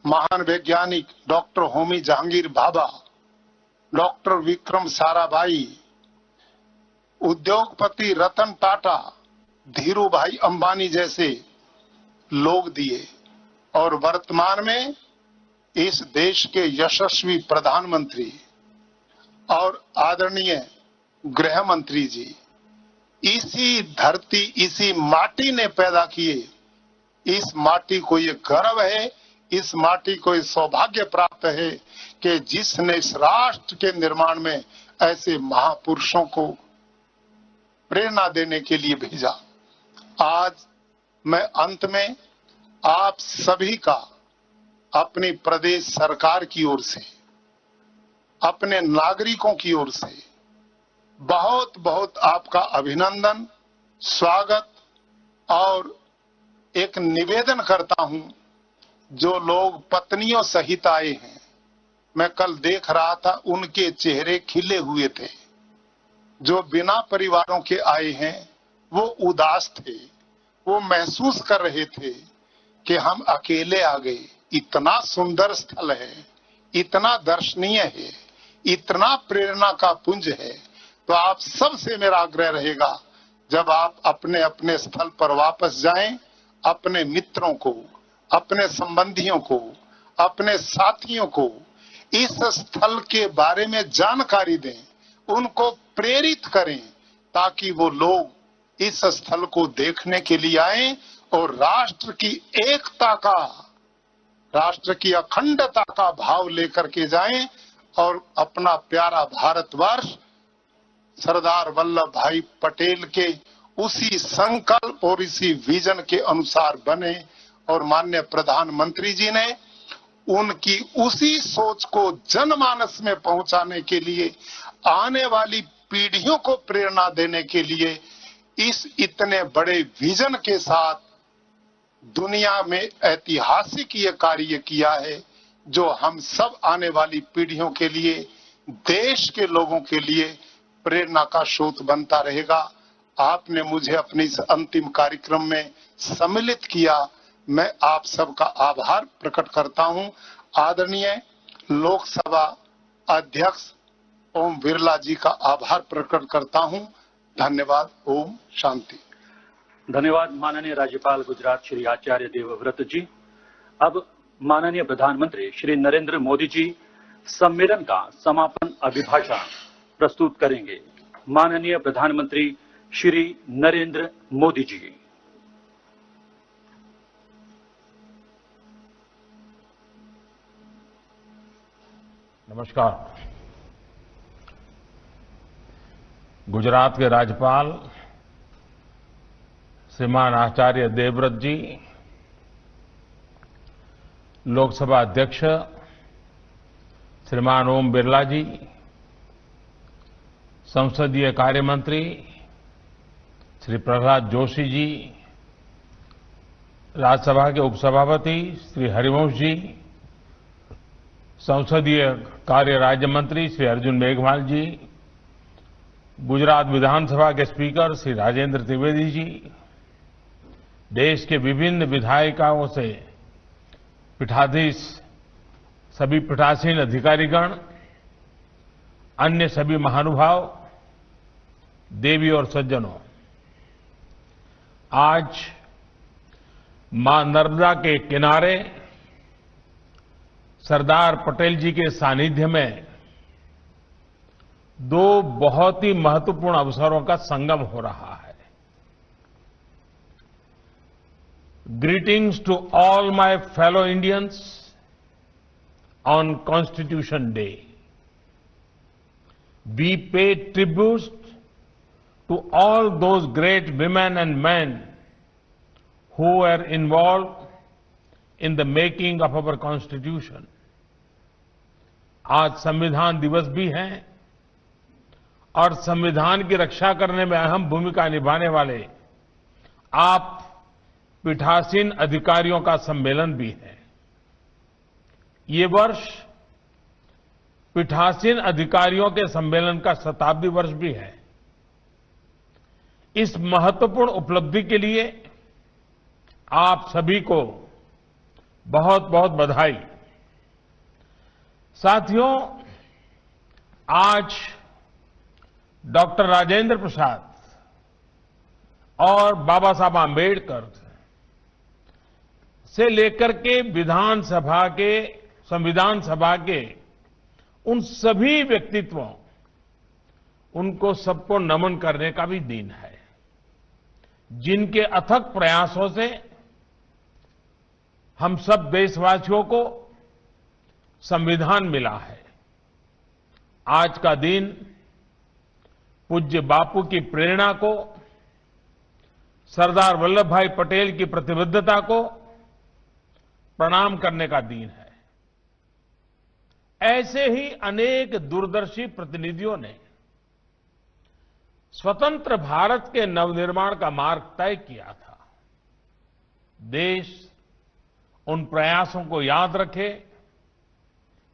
महान वैज्ञानिक डॉक्टर होमी जहांगीर भाभा, डॉक्टर विक्रम साराभाई, उद्योगपति रतन टाटा, धीरू भाई अंबानी जैसे लोग दिए। और वर्तमान में इस देश के यशस्वी प्रधानमंत्री और आदरणीय गृह मंत्री जी इसी धरती, इसी माटी ने पैदा किए। इस माटी को ये गर्व है, इस माटी को ये सौभाग्य प्राप्त है कि जिसने इस राष्ट्र के निर्माण में ऐसे महापुरुषों को प्रेरणा देने के लिए भेजा। आज मैं अंत में आप सभी का अपनी प्रदेश सरकार की ओर से, अपने नागरिकों की ओर से बहुत बहुत आपका अभिनंदन, स्वागत और एक निवेदन करता हूं। जो लोग पत्नियों सहित आए हैं, मैं कल देख रहा था, उनके चेहरे खिले हुए थे। जो बिना परिवारों के आए हैं वो उदास थे, वो महसूस कर रहे थे कि हम अकेले आ गए। इतना सुंदर स्थल है, इतना दर्शनीय है, इतना प्रेरणा का पुंज है। तो आप सबसे मेरा आग्रह रहेगा, जब आप अपने अपने स्थल पर वापस जाएं, अपने मित्रों को, अपने संबंधियों को, अपने साथियों को इस स्थल के बारे में जानकारी दें, उनको प्रेरित करें ताकि वो लोग इस स्थल को देखने के लिए आएं और राष्ट्र की एकता का, राष्ट्र की अखंडता का भाव लेकर के जाएं और अपना प्यारा भारतवर्ष सरदार वल्लभ भाई पटेल के उसी संकल्प और इसी विजन के अनुसार बने। और माननीय प्रधानमंत्री जी ने उनकी उसी सोच को जनमानस में पहुंचाने के लिए, आने वाली पीढ़ियों को प्रेरणा देने के लिए इस इतने बड़े विजन के साथ दुनिया में ऐतिहासिक ये कार्य किया है, जो हम सब आने वाली पीढ़ियों के लिए, देश के लोगों के लिए प्रेरणा का स्रोत बनता रहेगा। आपने मुझे अपने इस अंतिम कार्यक्रम में सम्मिलित किया, मैं आप सबका आभार प्रकट करता हूं। आदरणीय लोकसभा अध्यक्ष ओम बिरला जी का आभार प्रकट करता हूं। धन्यवाद। ओम शांति। धन्यवाद माननीय राज्यपाल गुजरात श्री आचार्य देवव्रत जी। अब माननीय प्रधानमंत्री श्री नरेंद्र मोदी जी सम्मेलन का समापन अभिभाषण प्रस्तुत करेंगे। माननीय प्रधानमंत्री श्री नरेंद्र मोदी जी। नमस्कार। गुजरात के राज्यपाल श्रीमान आचार्य देवव्रत जी, लोकसभा अध्यक्ष श्रीमान ओम बिरला जी, संसदीय कार्य मंत्री श्री प्रहलाद जोशी जी, राज्यसभा के उपसभापति श्री हरिवंश जी, संसदीय कार्य राज्य मंत्री श्री अर्जुन मेघवाल जी, गुजरात विधानसभा के स्पीकर श्री राजेंद्र त्रिवेदी जी, देश के विभिन्न विधायिकाओं से पीठाधीश सभी पीठासीन अधिकारीगण, अन्य सभी महानुभाव, देवी और सज्जनों, आज मां नर्मदा के किनारे सरदार पटेल जी के सानिध्य में दो बहुत ही महत्वपूर्ण अवसरों का संगम हो रहा है। Greetings to all my fellow Indians on Constitution Day. We pay tributes to all those great women and man who were involved in the making of our constitution. आज संविधान दिवस भी है और संविधान की रक्षा करने में अहम भूमिका निभाने वाले आप पीठासीन अधिकारियों का सम्मेलन भी है। ये वर्ष पीठासीन अधिकारियों के सम्मेलन का शताब्दी वर्ष भी है। इस महत्वपूर्ण उपलब्धि के लिए आप सभी को बहुत बहुत बधाई। साथियों, आज डॉक्टर राजेंद्र प्रसाद और बाबा साहब आंबेडकर से लेकर के संविधान सभा के उन सभी व्यक्तित्वों, उनको सबको नमन करने का भी दिन है, जिनके अथक प्रयासों से हम सब देशवासियों को संविधान मिला है। आज का दिन पूज्य बापू की प्रेरणा को, सरदार वल्लभ भाई पटेल की प्रतिबद्धता को प्रणाम करने का दिन है। ऐसे ही अनेक दूरदर्शी प्रतिनिधियों ने स्वतंत्र भारत के नवनिर्माण का मार्ग तय किया था। देश उन प्रयासों को याद रखे,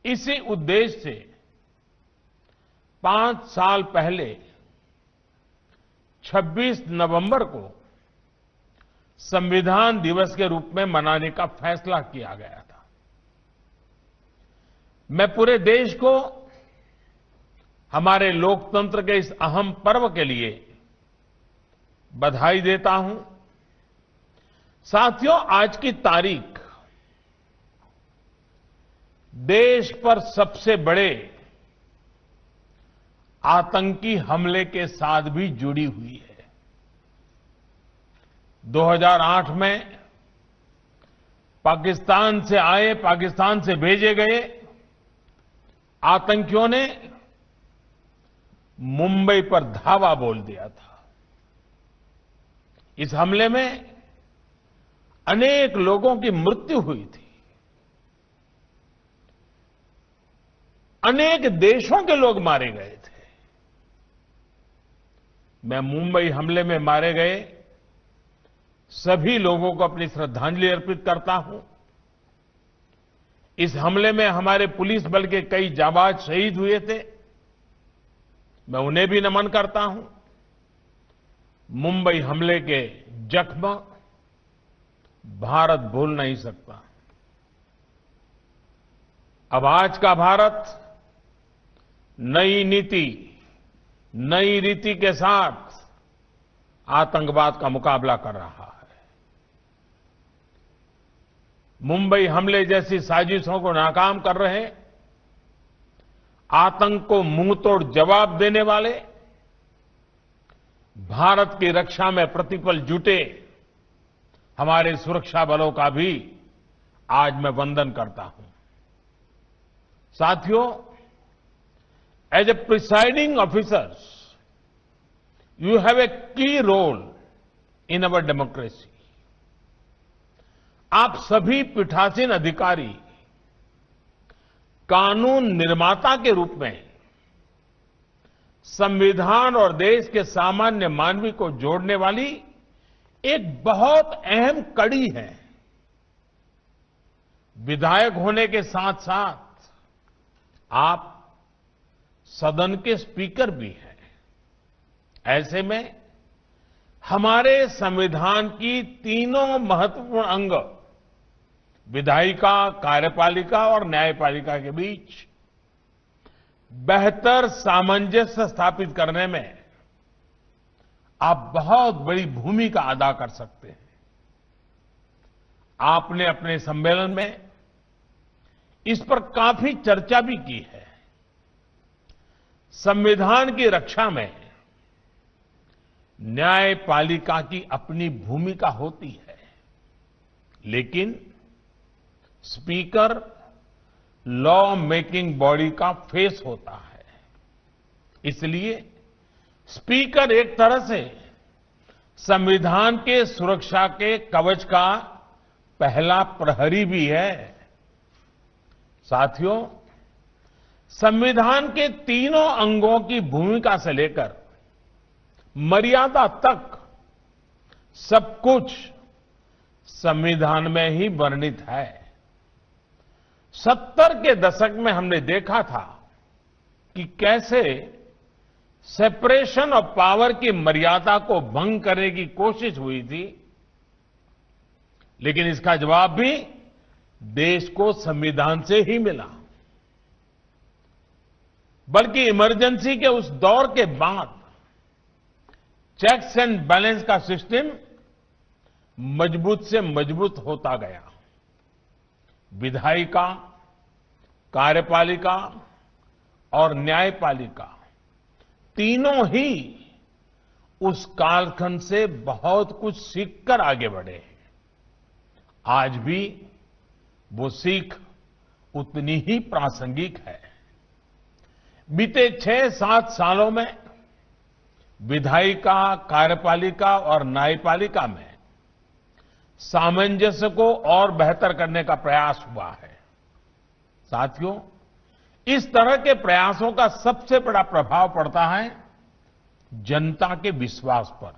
इसी उद्देश्य से 5 साल पहले 26 नवंबर को संविधान दिवस के रूप में मनाने का फैसला किया गया था। मैं पूरे देश को हमारे लोकतंत्र के इस अहम पर्व के लिए बधाई देता हूं। साथियों, आज की तारीख देश पर सबसे बड़े आतंकी हमले के साथ भी जुड़ी हुई है। 2008 में पाकिस्तान से भेजे गए आतंकियों ने मुंबई पर धावा बोल दिया था। इस हमले में अनेक लोगों की मृत्यु हुई थी। अनेक देशों के लोग मारे गए थे। मैं मुंबई हमले में मारे गए सभी लोगों को अपनी श्रद्धांजलि अर्पित करता हूं। इस हमले में हमारे पुलिस बल के कई जाबाज शहीद हुए थे, मैं उन्हें भी नमन करता हूं। मुंबई हमले के जख्म भारत भूल नहीं सकता। अब आज का भारत नई नीति, नई रीति के साथ आतंकवाद का मुकाबला कर रहा है। मुंबई हमले जैसी साजिशों को नाकाम कर रहे, आतंक को मुंहतोड़ जवाब देने वाले, भारत की रक्षा में प्रतिपल जुटे हमारे सुरक्षा बलों का भी आज मैं वंदन करता हूं। साथियों, as a presiding officers, you have a key role in our democracy. आप सभी पीठासीन अधिकारी कानून निर्माता के रूप में संविधान और देश के सामान्य मानवी को जोड़ने वाली एक बहुत अहम कड़ी है। विधायक होने के साथ साथ आप सदन के स्पीकर भी हैं। ऐसे में हमारे संविधान की तीनों महत्वपूर्ण अंग, विधायिका, कार्यपालिका और न्यायपालिका के बीच बेहतर सामंजस्य स्थापित करने में आप बहुत बड़ी भूमिका अदा कर सकते हैं। आपने अपने सम्मेलन में इस पर काफी चर्चा भी की है। संविधान की रक्षा में न्यायपालिका की अपनी भूमिका होती है, लेकिन स्पीकर लॉ मेकिंग बॉडी का फेस होता है। इसलिए स्पीकर एक तरह से संविधान के सुरक्षा के कवच का पहला प्रहरी भी है। साथियों, संविधान के तीनों अंगों की भूमिका से लेकर मर्यादा तक सब कुछ संविधान में ही वर्णित है। 70 के दशक में हमने देखा था कि कैसे सेपरेशन ऑफ पावर की मर्यादा को भंग करने की कोशिश हुई थी, लेकिन इसका जवाब भी देश को संविधान से ही मिला। बल्कि इमरजेंसी के उस दौर के बाद चेक्स एंड बैलेंस का सिस्टम मजबूत से मजबूत होता गया। विधायिका, कार्यपालिका और न्यायपालिका तीनों ही उस कालखंड से बहुत कुछ सीखकर आगे बढ़े। आज भी वो सीख उतनी ही प्रासंगिक है। बीते 6-7 सालों में विधायिका, कार्यपालिका और न्यायपालिका में सामंजस्य को और बेहतर करने का प्रयास हुआ है। साथियों, इस तरह के प्रयासों का सबसे बड़ा प्रभाव पड़ता है जनता के विश्वास पर।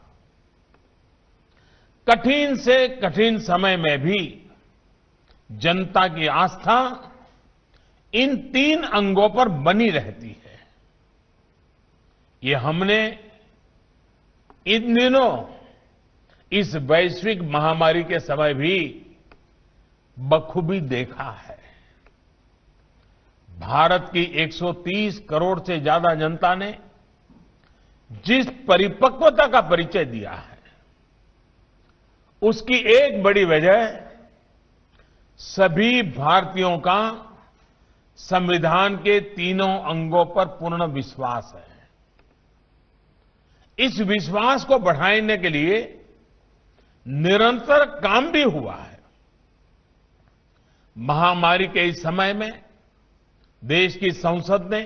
कठिन से कठिन समय में भी जनता की आस्था इन 3 अंगों पर बनी रहती है। ये हमने इन दिनों इस वैश्विक महामारी के समय भी बखूबी देखा है। भारत की 130 करोड़ से ज्यादा जनता ने जिस परिपक्वता का परिचय दिया है, उसकी एक बड़ी वजह सभी भारतीयों का संविधान के तीनों अंगों पर पूर्ण विश्वास है। इस विश्वास को बढ़ाने के लिए निरंतर काम भी हुआ है। महामारी के इस समय में देश की संसद ने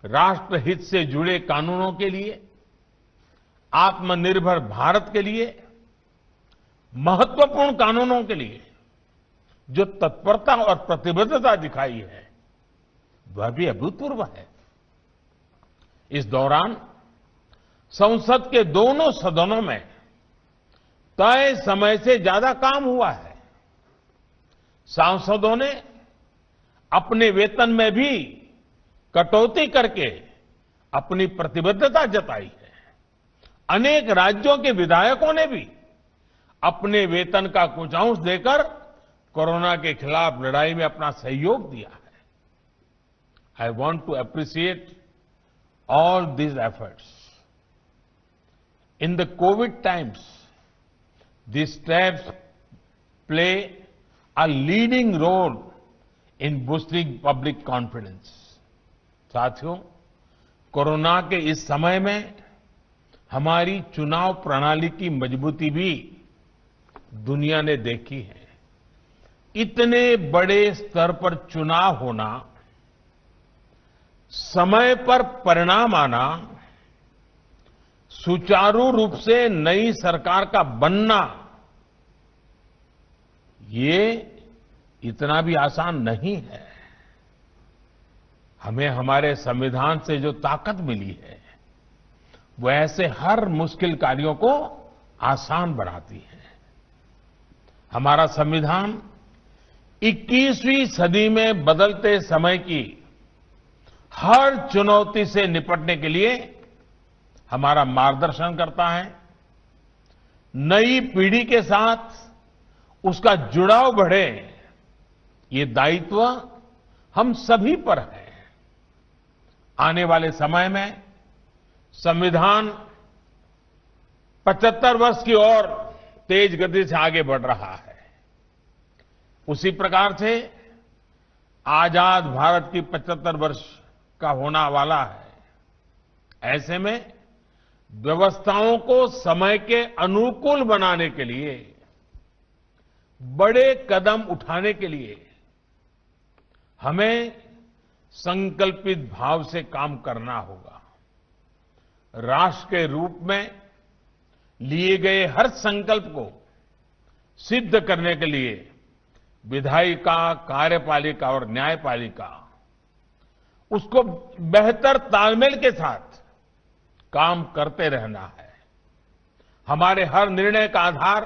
राष्ट्रहित से जुड़े कानूनों के लिए, आत्मनिर्भर भारत के लिए, महत्वपूर्ण कानूनों के लिए जो तत्परता और प्रतिबद्धता दिखाई है, वह भी अभूतपूर्व है। इस दौरान संसद के दोनों सदनों में तय समय से ज्यादा काम हुआ है। सांसदों ने अपने वेतन में भी कटौती करके अपनी प्रतिबद्धता जताई है। अनेक राज्यों के विधायकों ने भी अपने वेतन का कुछ अंश देकर कोरोना के खिलाफ लड़ाई में अपना सहयोग दिया है। I want to appreciate all these efforts. In the COVID times, these steps play a leading role in boosting public confidence. साथियों, कोरोना के इस समय में हमारी चुनाव प्रणाली की मजबूती भी दुनिया ने देखी है। इतने बड़े स्तर पर चुनाव होना, समय पर परिणाम आना, सुचारू रूप से नई सरकार का बनना, ये इतना भी आसान नहीं है। हमें हमारे संविधान से जो ताकत मिली है, वो ऐसे हर मुश्किल कार्यों को आसान बनाती है। हमारा संविधान 21वीं सदी में बदलते समय की हर चुनौती से निपटने के लिए हमारा मार्गदर्शन करता है। नई पीढ़ी के साथ उसका जुड़ाव बढ़े, ये दायित्व हम सभी पर है। आने वाले समय में संविधान 75 वर्ष की ओर तेज गति से आगे बढ़ रहा है। उसी प्रकार से आजाद भारत की 75 वर्ष का होना वाला है। ऐसे में व्यवस्थाओं को समय के अनुकूल बनाने के लिए, बड़े कदम उठाने के लिए हमें संकल्पित भाव से काम करना होगा। राष्ट्र के रूप में लिए गए हर संकल्प को सिद्ध करने के लिए विधायिका, कार्यपालिका और न्यायपालिका उसको बेहतर तालमेल के साथ काम करते रहना है। हमारे हर निर्णय का आधार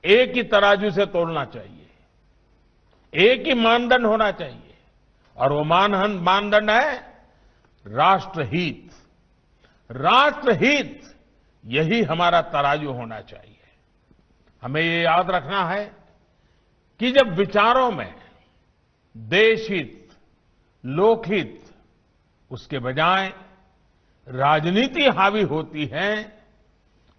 एक ही तराजू से तोलना चाहिए, एक ही मानदंड होना चाहिए, और वो मानदंड है राष्ट्रहित। राष्ट्रहित, यही हमारा तराजू होना चाहिए। हमें ये याद रखना है कि जब विचारों में देशहित, लोकहित, उसके बजाय राजनीति हावी होती है,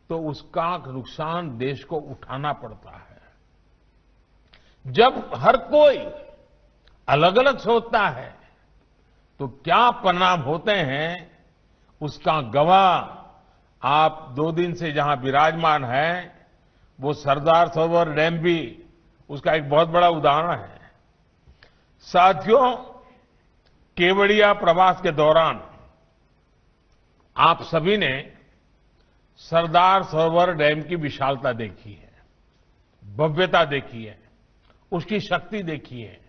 तो उसका नुकसान देश को उठाना पड़ता है। जब हर कोई अलग अलग सोचता है, तो क्या परिणाम होते हैं, उसका गवाह आप 2 दिन से जहां विराजमान है, वो सरदार सरोवर डैम भी उसका एक बहुत बड़ा उदाहरण है। साथियों, केवड़िया प्रवास के दौरान आप सभी ने सरदार सरोवर डैम की विशालता देखी है, भव्यता देखी है, उसकी शक्ति देखी है।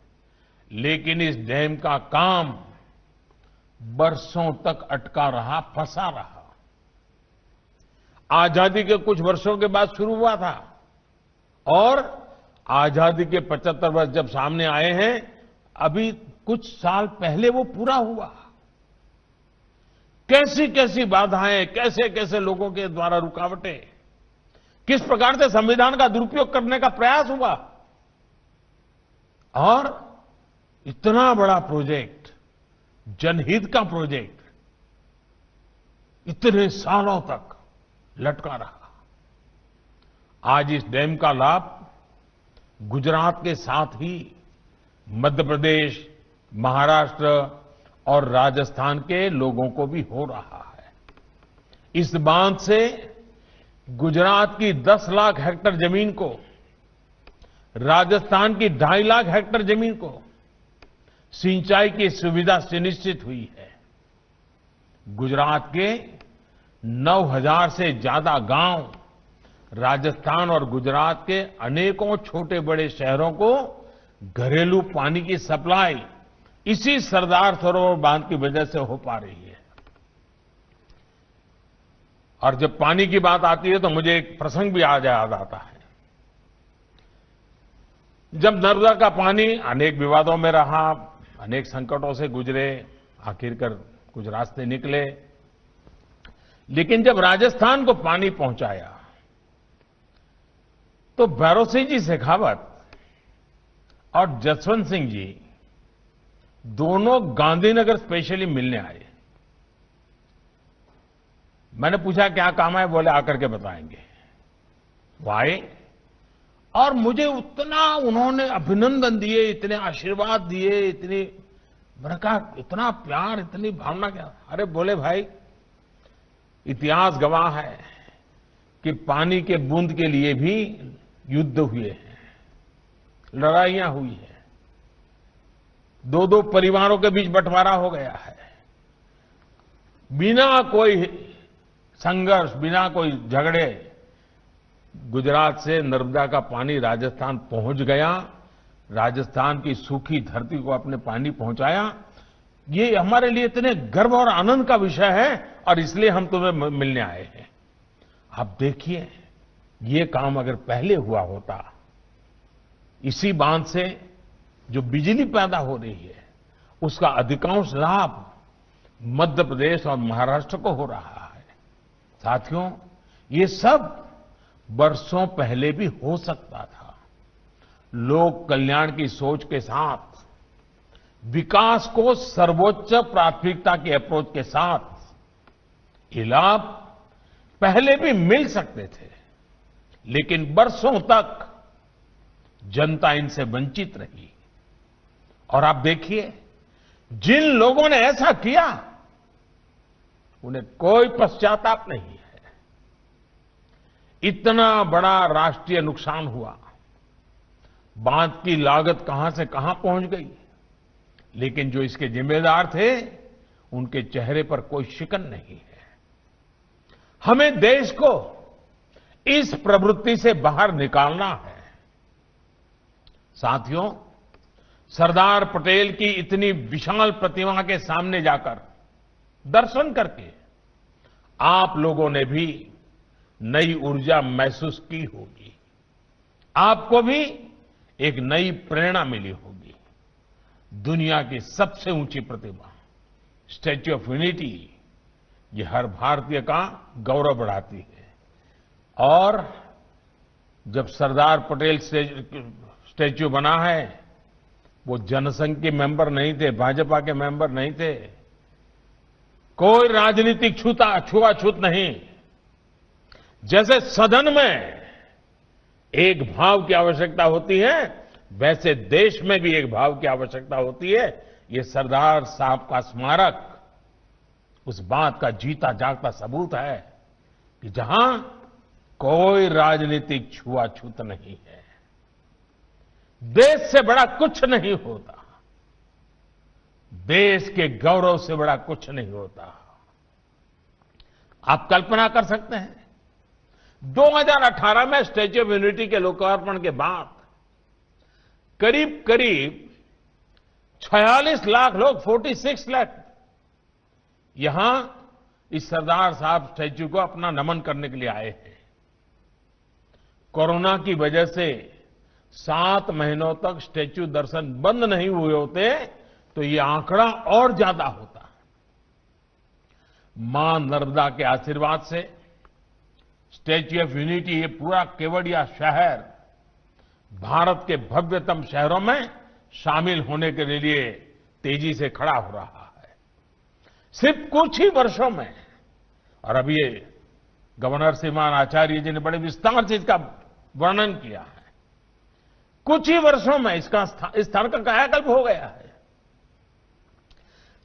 लेकिन इस डैम का काम बरसों तक अटका रहा, फंसा रहा। आजादी के कुछ वर्षों के बाद शुरू हुआ था, और आजादी के 75 वर्ष जब सामने आए हैं, अभी कुछ साल पहले वो पूरा हुआ। कैसी कैसी बाधाएं, कैसे कैसे लोगों के द्वारा रुकावटें, किस प्रकार से संविधान का दुरुपयोग करने का प्रयास हुआ, और इतना बड़ा प्रोजेक्ट, जनहित का प्रोजेक्ट, इतने सालों तक लटका रहा। आज इस डैम का लाभ गुजरात के साथ ही मध्य प्रदेश, महाराष्ट्र और राजस्थान के लोगों को भी हो रहा है। इस बांध से गुजरात की 10 लाख हेक्टेयर जमीन को, राजस्थान की 2.5 लाख हेक्टेयर जमीन को सिंचाई की सुविधा सुनिश्चित हुई है। गुजरात के 9,000 से ज्यादा गांव, राजस्थान और गुजरात के अनेकों छोटे बड़े शहरों को घरेलू पानी की सप्लाई इसी सरदार सरोवर बांध की वजह से हो पा रही है। और जब पानी की बात आती है तो मुझे एक प्रसंग भी याद आता है। जब नर्मदा का पानी अनेक विवादों में रहा, अनेक संकटों से गुजरे, आखिरकार कुछ रास्ते निकले, लेकिन जब राजस्थान को पानी पहुंचाया तो भैरव सिंह जी शेखावत और जसवंत सिंह जी दोनों गांधीनगर स्पेशली मिलने आए। मैंने पूछा क्या काम है, बोले आकर के बताएंगे। वो आए और मुझे उतना उन्होंने अभिनंदन दिए, इतने आशीर्वाद दिए, इतनी, मैंने कहा इतना प्यार, इतनी भावना क्या। अरे बोले भाई, इतिहास गवाह है कि पानी के बूंद के लिए भी युद्ध हुए हैं, लड़ाइयां हुई हैं, दो दो परिवारों के बीच बंटवारा हो गया है। बिना कोई संघर्ष, बिना कोई झगड़े गुजरात से नर्मदा का पानी राजस्थान पहुंच गया, राजस्थान की सूखी धरती को अपने पानी पहुंचाया। ये हमारे लिए इतने गर्व और आनंद का विषय है और इसलिए हम तुम्हें मिलने आए हैं। आप देखिए, ये काम अगर पहले हुआ होता, इसी बांध से जो बिजली पैदा हो रही है उसका अधिकांश लाभ मध्य प्रदेश और महाराष्ट्र को हो रहा है। साथियों, ये सब वर्षों पहले भी हो सकता था। लोक कल्याण की सोच के साथ, विकास को सर्वोच्च प्राथमिकता के अप्रोच के साथ ये लाभ पहले भी मिल सकते थे, लेकिन वर्षों तक जनता इनसे वंचित रही। और आप देखिए, जिन लोगों ने ऐसा किया उन्हें कोई पश्चाताप नहीं है। इतना बड़ा राष्ट्रीय नुकसान हुआ, बांध की लागत कहां से कहां पहुंच गई, लेकिन जो इसके जिम्मेदार थे उनके चेहरे पर कोई शिकन नहीं है। हमें देश को इस प्रवृत्ति से बाहर निकालना है। साथियों, सरदार पटेल की इतनी विशाल प्रतिमा के सामने जाकर दर्शन करके आप लोगों ने भी नई ऊर्जा महसूस की होगी, आपको भी एक नई प्रेरणा मिली होगी। दुनिया की सबसे ऊंची प्रतिमा स्टैच्यू ऑफ यूनिटी, ये हर भारतीय का गौरव बढ़ाती है। और जब सरदार पटेल स्टैच्यू बना है, वो जनसंघ के मेंबर नहीं थे, भाजपा के मेंबर नहीं थे, कोई राजनीतिक छुआछूत नहीं। जैसे सदन में एक भाव की आवश्यकता होती है, वैसे देश में भी एक भाव की आवश्यकता होती है। ये सरदार साहब का स्मारक उस बात का जीता जागता सबूत है कि जहां कोई राजनीतिक छुआछूत नहीं है। देश से बड़ा कुछ नहीं होता, देश के गौरव से बड़ा कुछ नहीं होता। आप कल्पना कर सकते हैं, 2018 में स्टैच्यू ऑफ यूनिटी के लोकार्पण के बाद करीब करीब 46 लाख लोग, 46 लाख, यहां इस सरदार साहब स्टैच्यू को अपना नमन करने के लिए आए हैं। कोरोना की वजह से 7 महीनों तक स्टैच्यू दर्शन बंद नहीं हुए होते तो ये आंकड़ा और ज्यादा होता। मां नर्मदा के आशीर्वाद से स्टैच्यू ऑफ यूनिटी, ये पूरा केवड़िया शहर भारत के भव्यतम शहरों में शामिल होने के लिए तेजी से खड़ा हो रहा है। सिर्फ कुछ ही वर्षों में, और अब ये गवर्नर श्रीमान आचार्य जी ने बड़े विस्तार से इसका वर्णन किया है, कुछ ही वर्षों में इस स्थान का कायाकल्प हो गया है।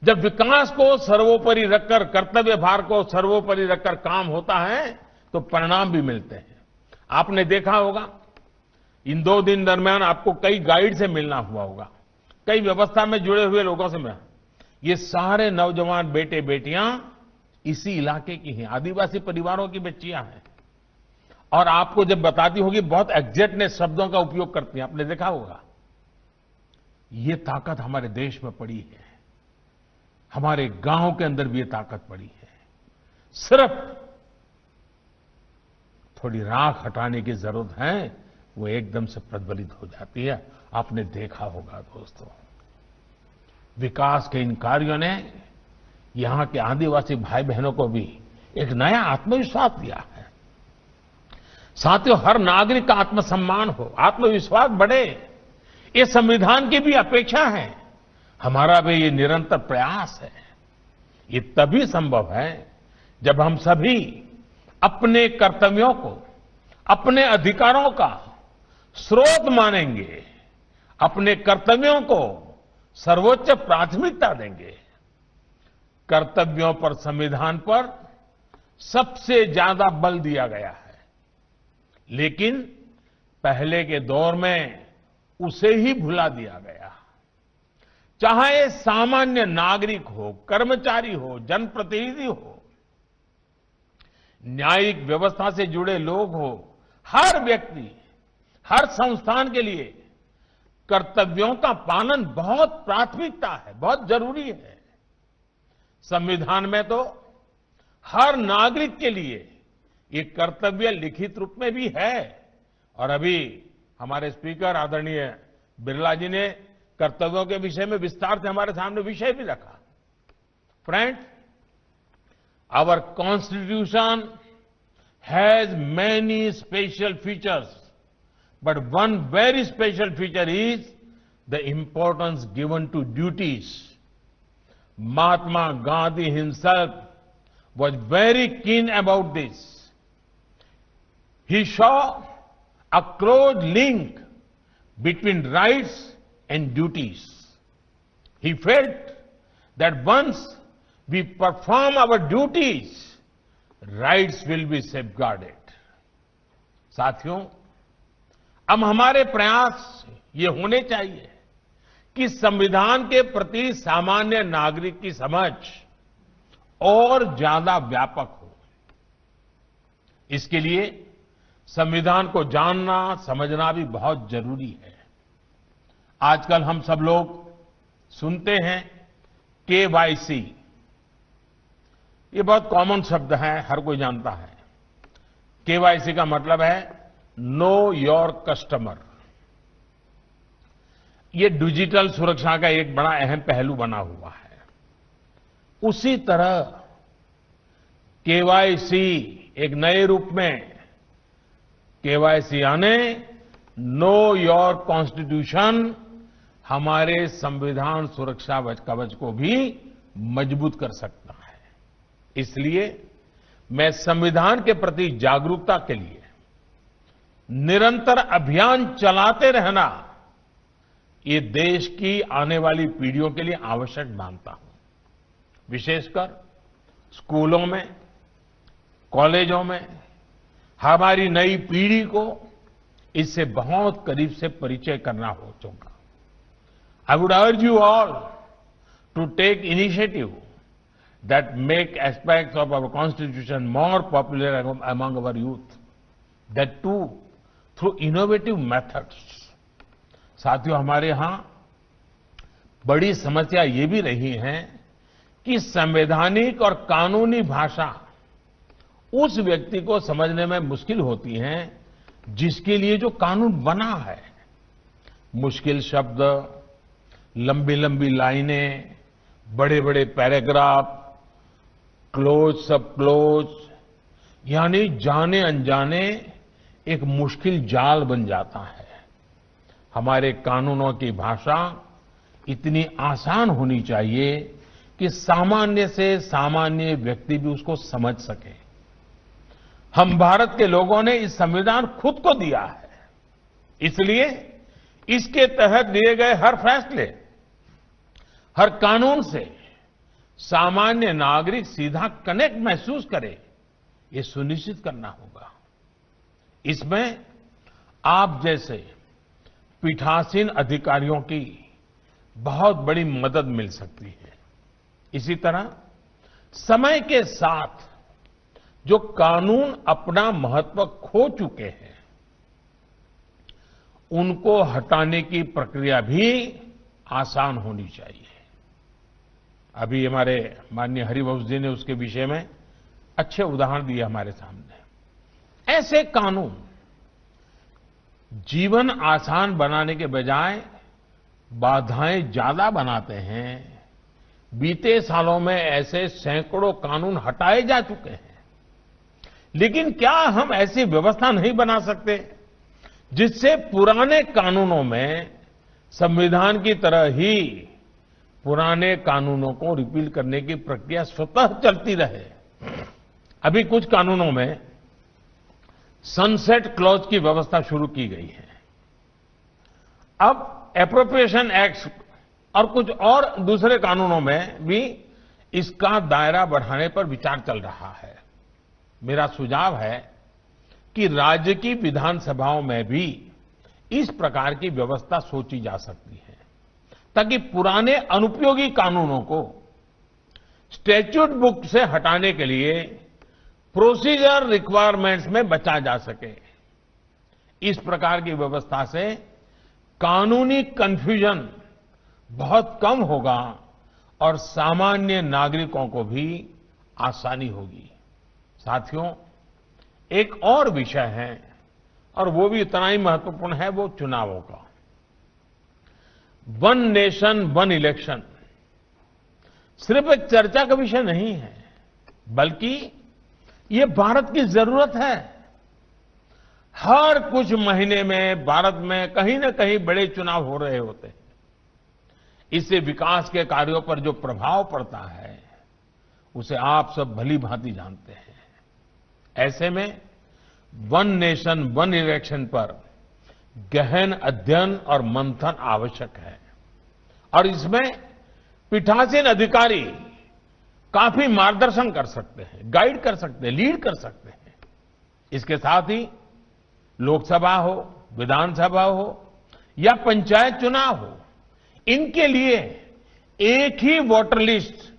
जब विकास को सर्वोपरि रखकर, कर्तव्य भार को सर्वोपरि रखकर काम होता है तो परिणाम भी मिलते हैं। आपने देखा होगा, इन 2 दिन दरमियान आपको कई गाइड से मिलना हुआ होगा, कई व्यवस्था में जुड़े हुए लोगों से मिलना। ये सारे नौजवान बेटे बेटियां इसी इलाके की हैं, आदिवासी परिवारों की बच्चियां हैं। और आपको जब बताती होगी, बहुत एग्जैक्टनेस शब्दों का उपयोग करती हैं, आपने देखा होगा। ये ताकत हमारे देश में पड़ी है, हमारे गांव के अंदर भी ये ताकत पड़ी है। सिर्फ थोड़ी राख हटाने की जरूरत है, वो एकदम से प्रज्वलित हो जाती है। आपने देखा होगा दोस्तों, विकास के इन कार्यों ने यहां के आदिवासी भाई बहनों को भी एक नया आत्मविश्वास दिया है। साथियों, हर नागरिक का आत्मसम्मान हो, आत्मविश्वास बढ़े, ये संविधान की भी अपेक्षा है, हमारा भी ये निरंतर प्रयास है। ये तभी संभव है जब हम सभी अपने कर्तव्यों को, अपने अधिकारों का स्रोत मानेंगे, अपने कर्तव्यों को सर्वोच्च प्राथमिकता देंगे। कर्तव्यों पर, संविधान पर सबसे ज्यादा बल दिया गया है, लेकिन पहले के दौर में उसे ही भुला दिया गया। चाहे सामान्य नागरिक हो, कर्मचारी हो, जनप्रतिनिधि हो, न्यायिक व्यवस्था से जुड़े लोग हो, हर व्यक्ति, हर संस्थान के लिए कर्तव्यों का पालन बहुत प्राथमिकता है, बहुत जरूरी है। संविधान में तो हर नागरिक के लिए ये कर्तव्य लिखित रूप में भी है, और अभी हमारे स्पीकर आदरणीय बिरला जी ने कर्तव्यों के विषय में विस्तार से हमारे सामने विषय भी रखा। Friends, our constitution has many special features, but one very special feature is the importance given to duties. Mahatma Gandhi himself was very keen about this. He saw a close link between rights and duties. He felt that once we perform our duties, rights will be safeguarded. साथियों, अब हमारे प्रयास ये होने चाहिए कि संविधान के प्रति सामान्य नागरिक की समझ और ज्यादा व्यापक हो। इसके लिए संविधान को जानना, समझना भी बहुत जरूरी है। आजकल हम सब लोग सुनते हैं केवाईसी। ये बहुत कॉमन शब्द है, हर कोई जानता है। केवाईसी का मतलब है नो योर कस्टमर। ये डिजिटल सुरक्षा का एक बड़ा अहम पहलू बना हुआ है। उसी तरह केवाईसी एक नए रूप में, केवाईसी यानी नो योर कॉन्स्टिट्यूशन, हमारे संविधान सुरक्षा कवच को भी मजबूत कर सकता है। इसलिए मैं संविधान के प्रति जागरूकता के लिए निरंतर अभियान चलाते रहना, ये देश की आने वाली पीढ़ियों के लिए आवश्यक मानता हूं। विशेषकर स्कूलों में, कॉलेजों में हमारी नई पीढ़ी को इससे बहुत करीब से परिचय करना हो चुका। I would urge you all to take initiative that make aspects of our constitution more popular among our youth, that too through innovative methods. साथियों, हमारे यहां बड़ी समस्या ये भी रही है कि संवैधानिक और कानूनी भाषा उस व्यक्ति को समझने में मुश्किल होती है जिसके लिए जो कानून बना है। मुश्किल शब्द, लंबी लंबी लाइनें, बड़े बड़े पैराग्राफ, क्लोज सब क्लोज, यानी जाने अनजाने एक मुश्किल जाल बन जाता है। हमारे कानूनों की भाषा इतनी आसान होनी चाहिए कि सामान्य से सामान्य व्यक्ति भी उसको समझ सके। हम भारत के लोगों ने इस संविधान खुद को दिया है, इसलिए इसके तहत दिए गए हर फैसले, हर कानून से सामान्य नागरिक सीधा कनेक्ट महसूस करे, ये सुनिश्चित करना होगा। इसमें आप जैसे पीठासीन अधिकारियों की बहुत बड़ी मदद मिल सकती है। इसी तरह समय के साथ जो कानून अपना महत्व खो चुके हैं, उनको हटाने की प्रक्रिया भी आसान होनी चाहिए। अभी हमारे माननीय हरिवंश जी ने उसके विषय में अच्छे उदाहरण दिए हमारे सामने। ऐसे कानून जीवन आसान बनाने के बजाय बाधाएं ज्यादा बनाते हैं। बीते सालों में ऐसे सैकड़ों कानून हटाए जा चुके हैं, लेकिन क्या हम ऐसी व्यवस्था नहीं बना सकते जिससे पुराने कानूनों में संविधान की तरह ही पुराने कानूनों को रिपील करने की प्रक्रिया स्वतः चलती रहे? अभी कुछ कानूनों में सनसेट क्लॉज की व्यवस्था शुरू की गई है। अब एप्रोप्रिएशन एक्ट और कुछ और दूसरे कानूनों में भी इसका दायरा बढ़ाने पर विचार चल रहा है। मेरा सुझाव है कि राज्य की विधानसभाओं में भी इस प्रकार की व्यवस्था सोची जा सकती है, ताकि पुराने अनुपयोगी कानूनों को स्टैट्यूट बुक से हटाने के लिए प्रोसीजर रिक्वायरमेंट्स में बचा जा सके। इस प्रकार की व्यवस्था से कानूनी कंफ्यूजन बहुत कम होगा और सामान्य नागरिकों को भी आसानी होगी। साथियों, एक और विषय है और वो भी उतना ही महत्वपूर्ण है, वो चुनावों का। वन नेशन वन इलेक्शन सिर्फ एक चर्चा का विषय नहीं है, बल्कि ये भारत की जरूरत है। हर कुछ महीने में भारत में कहीं न कहीं बड़े चुनाव हो रहे होते हैं। इससे विकास के कार्यों पर जो प्रभाव पड़ता है उसे आप सब भली भांति जानते हैं। ऐसे में वन नेशन वन इलेक्शन पर गहन अध्ययन और मंथन आवश्यक है और इसमें पीठासीन अधिकारी काफी मार्गदर्शन कर सकते हैं, गाइड कर सकते हैं, लीड कर सकते हैं। इसके साथ ही लोकसभा हो, विधानसभा हो या पंचायत चुनाव हो, इनके लिए एक ही वोटर लिस्ट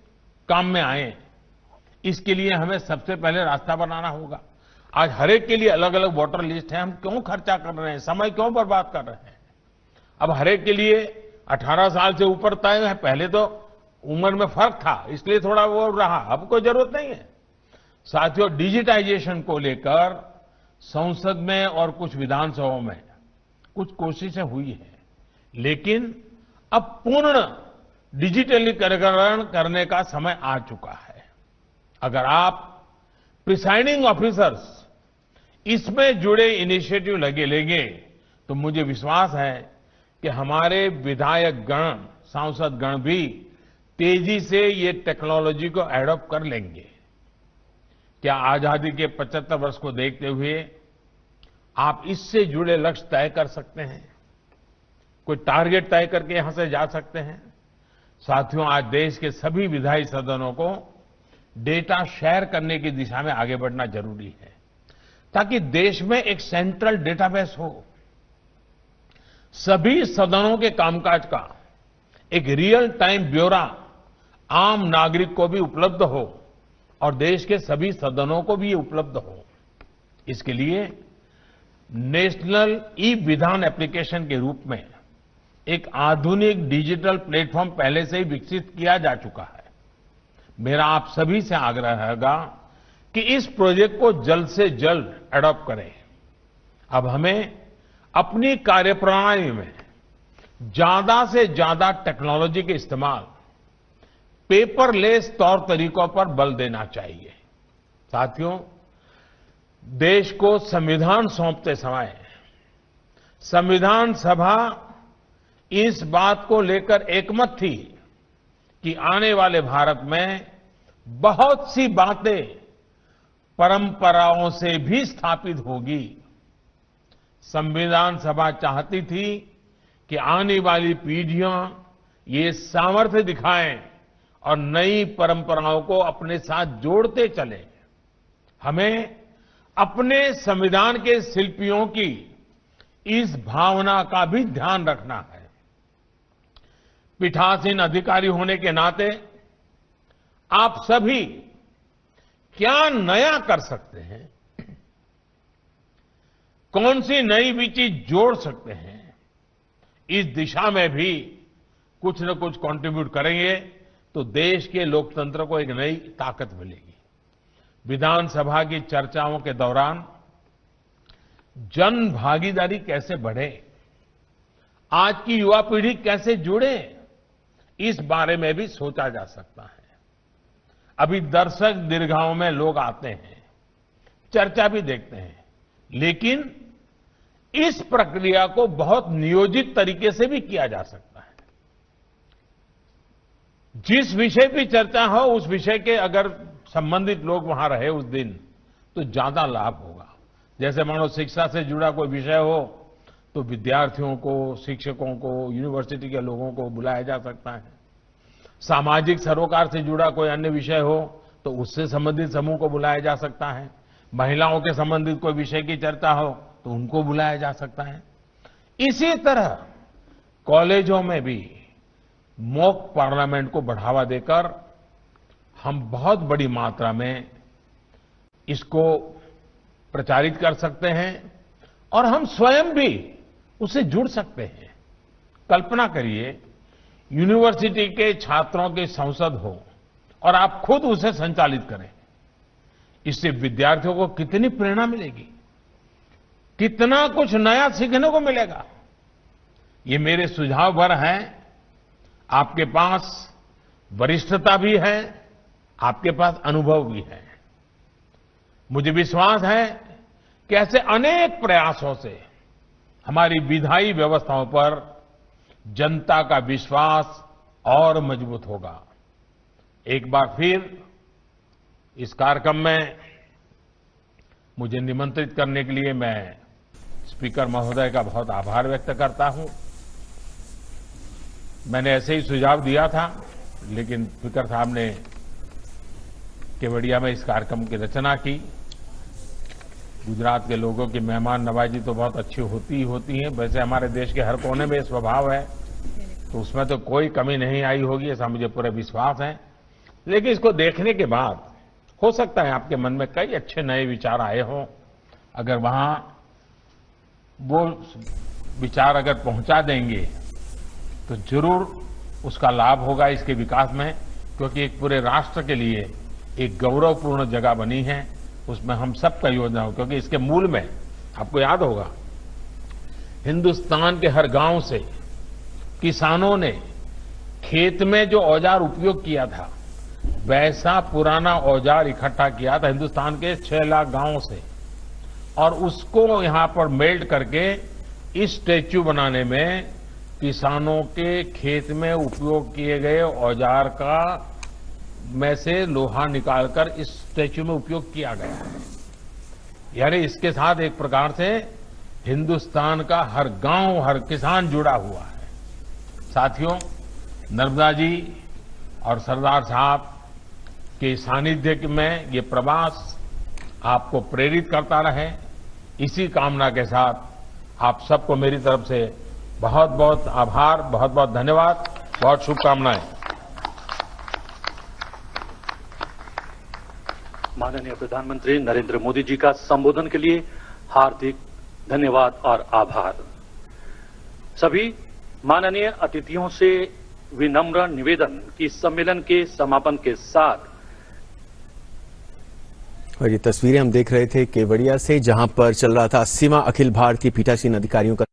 काम में आए, इसके लिए हमें सबसे पहले रास्ता बनाना होगा। आज हर एक के लिए अलग अलग वोटर लिस्ट है, हम क्यों खर्चा कर रहे हैं, समय क्यों बर्बाद कर रहे हैं। अब हर एक के लिए 18 साल से ऊपर तय है। पहले तो उम्र में फर्क था, इसलिए थोड़ा वो रहा, अब कोई जरूरत नहीं है। साथियों, डिजिटाइजेशन को लेकर संसद में और कुछ विधानसभाओं में कुछ कोशिशें हुई है, लेकिन अब पूर्ण डिजिटलीकरण करने का समय आ चुका है। अगर आप प्रिसाइडिंग ऑफिसर्स इसमें जुड़े इनिशिएटिव लेंगे तो मुझे विश्वास है कि हमारे विधायक गण, सांसद गण भी तेजी से ये टेक्नोलॉजी को एडॉप्ट कर लेंगे। क्या आजादी के 75 वर्ष को देखते हुए आप इससे जुड़े लक्ष्य तय कर सकते हैं? कोई टारगेट तय करके यहां से जा सकते हैं? साथियों, आज देश के सभी विधायी सदनों को डेटा शेयर करने की दिशा में आगे बढ़ना जरूरी है, ताकि देश में एक सेंट्रल डेटाबेस हो। सभी सदनों के कामकाज का एक रियल टाइम ब्यौरा आम नागरिक को भी उपलब्ध हो और देश के सभी सदनों को भी उपलब्ध हो। इसके लिए नेशनल ई विधान एप्लीकेशन के रूप में एक आधुनिक डिजिटल प्लेटफॉर्म पहले से ही विकसित किया जा चुका है। मेरा आप सभी से आग्रह रहेगा कि इस प्रोजेक्ट को जल्द से जल्द एडॉप्ट करें। अब हमें अपनी कार्यप्रणाली में ज्यादा से ज्यादा टेक्नोलॉजी के इस्तेमाल, पेपरलेस तौर तरीकों पर बल देना चाहिए। साथियों, देश को संविधान सौंपते समय संविधान सभा इस बात को लेकर एकमत थी कि आने वाले भारत में बहुत सी बातें परंपराओं से भी स्थापित होगी। संविधान सभा चाहती थी कि आने वाली पीढ़ियां ये सामर्थ्य दिखाएं और नई परंपराओं को अपने साथ जोड़ते चले। हमें अपने संविधान के शिल्पियों की इस भावना का भी ध्यान रखना है। पीठासीन अधिकारी होने के नाते आप सभी क्या नया कर सकते हैं, कौन सी नई भी चीज जोड़ सकते हैं, इस दिशा में भी कुछ न कुछ कंट्रीब्यूट करेंगे तो देश के लोकतंत्र को एक नई ताकत मिलेगी। विधानसभा की चर्चाओं के दौरान जन भागीदारी कैसे बढ़े, आज की युवा पीढ़ी कैसे जुड़े, इस बारे में भी सोचा जा सकता है। अभी दर्शक दीर्घाओं में लोग आते हैं, चर्चा भी देखते हैं, लेकिन इस प्रक्रिया को बहुत नियोजित तरीके से भी किया जा सकता है। जिस विषय की चर्चा हो उस विषय के अगर संबंधित लोग वहां रहे उस दिन तो ज्यादा लाभ होगा। जैसे मानो शिक्षा से जुड़ा कोई विषय हो तो विद्यार्थियों को, शिक्षकों को, यूनिवर्सिटी के लोगों को बुलाया जा सकता है। सामाजिक सरोकार से जुड़ा कोई अन्य विषय हो तो उससे संबंधित समूह को बुलाया जा सकता है। महिलाओं के संबंधित कोई विषय की चर्चा हो तो उनको बुलाया जा सकता है। इसी तरह कॉलेजों में भी मॉक पार्लियामेंट को बढ़ावा देकर हम बहुत बड़ी मात्रा में इसको प्रचारित कर सकते हैं और हम स्वयं भी उससे जुड़ सकते हैं। कल्पना करिए यूनिवर्सिटी के छात्रों की संसद हो और आप खुद उसे संचालित करें। इससे विद्यार्थियों को कितनी प्रेरणा मिलेगी, कितना कुछ नया सीखने को मिलेगा। ये मेरे सुझाव भर हैं। आपके पास वरिष्ठता भी है, आपके पास अनुभव भी है। मुझे विश्वास है कि ऐसे अनेक प्रयासों से हमारी विधायी व्यवस्थाओं पर जनता का विश्वास और मजबूत होगा। एक बार फिर इस कार्यक्रम में मुझे निमंत्रित करने के लिए मैं स्पीकर महोदय का बहुत आभार व्यक्त करता हूं। मैंने ऐसे ही सुझाव दिया था, लेकिन स्पीकर साहब ने केवड़िया में इस कार्यक्रम की रचना की। गुजरात के लोगों की मेहमान नवाजी तो बहुत अच्छी होती ही होती है। वैसे हमारे देश के हर कोने में स्वभाव है, तो उसमें तो कोई कमी नहीं आई होगी, ऐसा मुझे पूरा विश्वास है। लेकिन इसको देखने के बाद हो सकता है आपके मन में कई अच्छे नए विचार आए हों। अगर वहां वो विचार अगर पहुंचा देंगे तो जरूर उसका लाभ होगा इसके विकास में, क्योंकि एक पूरे राष्ट्र के लिए एक गौरवपूर्ण जगह बनी है। उसमें हम सबका योगदान हो, क्योंकि इसके मूल में आपको याद होगा हिंदुस्तान के हर गांव से किसानों ने खेत में जो औजार उपयोग किया था वैसा पुराना औजार इकट्ठा किया था हिंदुस्तान के 6 लाख गांवों से, और उसको यहां पर मेल्ट करके इस स्टैच्यू बनाने में किसानों के खेत में उपयोग किए गए औजार का में से लोहा निकालकर इस स्टैच्यू में उपयोग किया गया है। यानी इसके साथ एक प्रकार से हिंदुस्तान का हर गांव, हर किसान जुड़ा हुआ है। साथियों, नर्मदा जी और सरदार साहब के सानिध्य में ये प्रवास आपको प्रेरित करता रहे, इसी कामना के साथ आप सबको मेरी तरफ से बहुत बहुत आभार, बहुत बहुत धन्यवाद, बहुत शुभकामनाएं। माननीय प्रधानमंत्री नरेंद्र मोदी जी का संबोधन के लिए हार्दिक धन्यवाद और आभार। सभी माननीय अतिथियों से विनम्र निवेदन कि सम्मेलन के समापन के साथ, और ये तस्वीरें हम देख रहे थे केवड़िया से, जहां पर चल रहा था 80वां अखिल भारतीय पीठासीन अधिकारियों का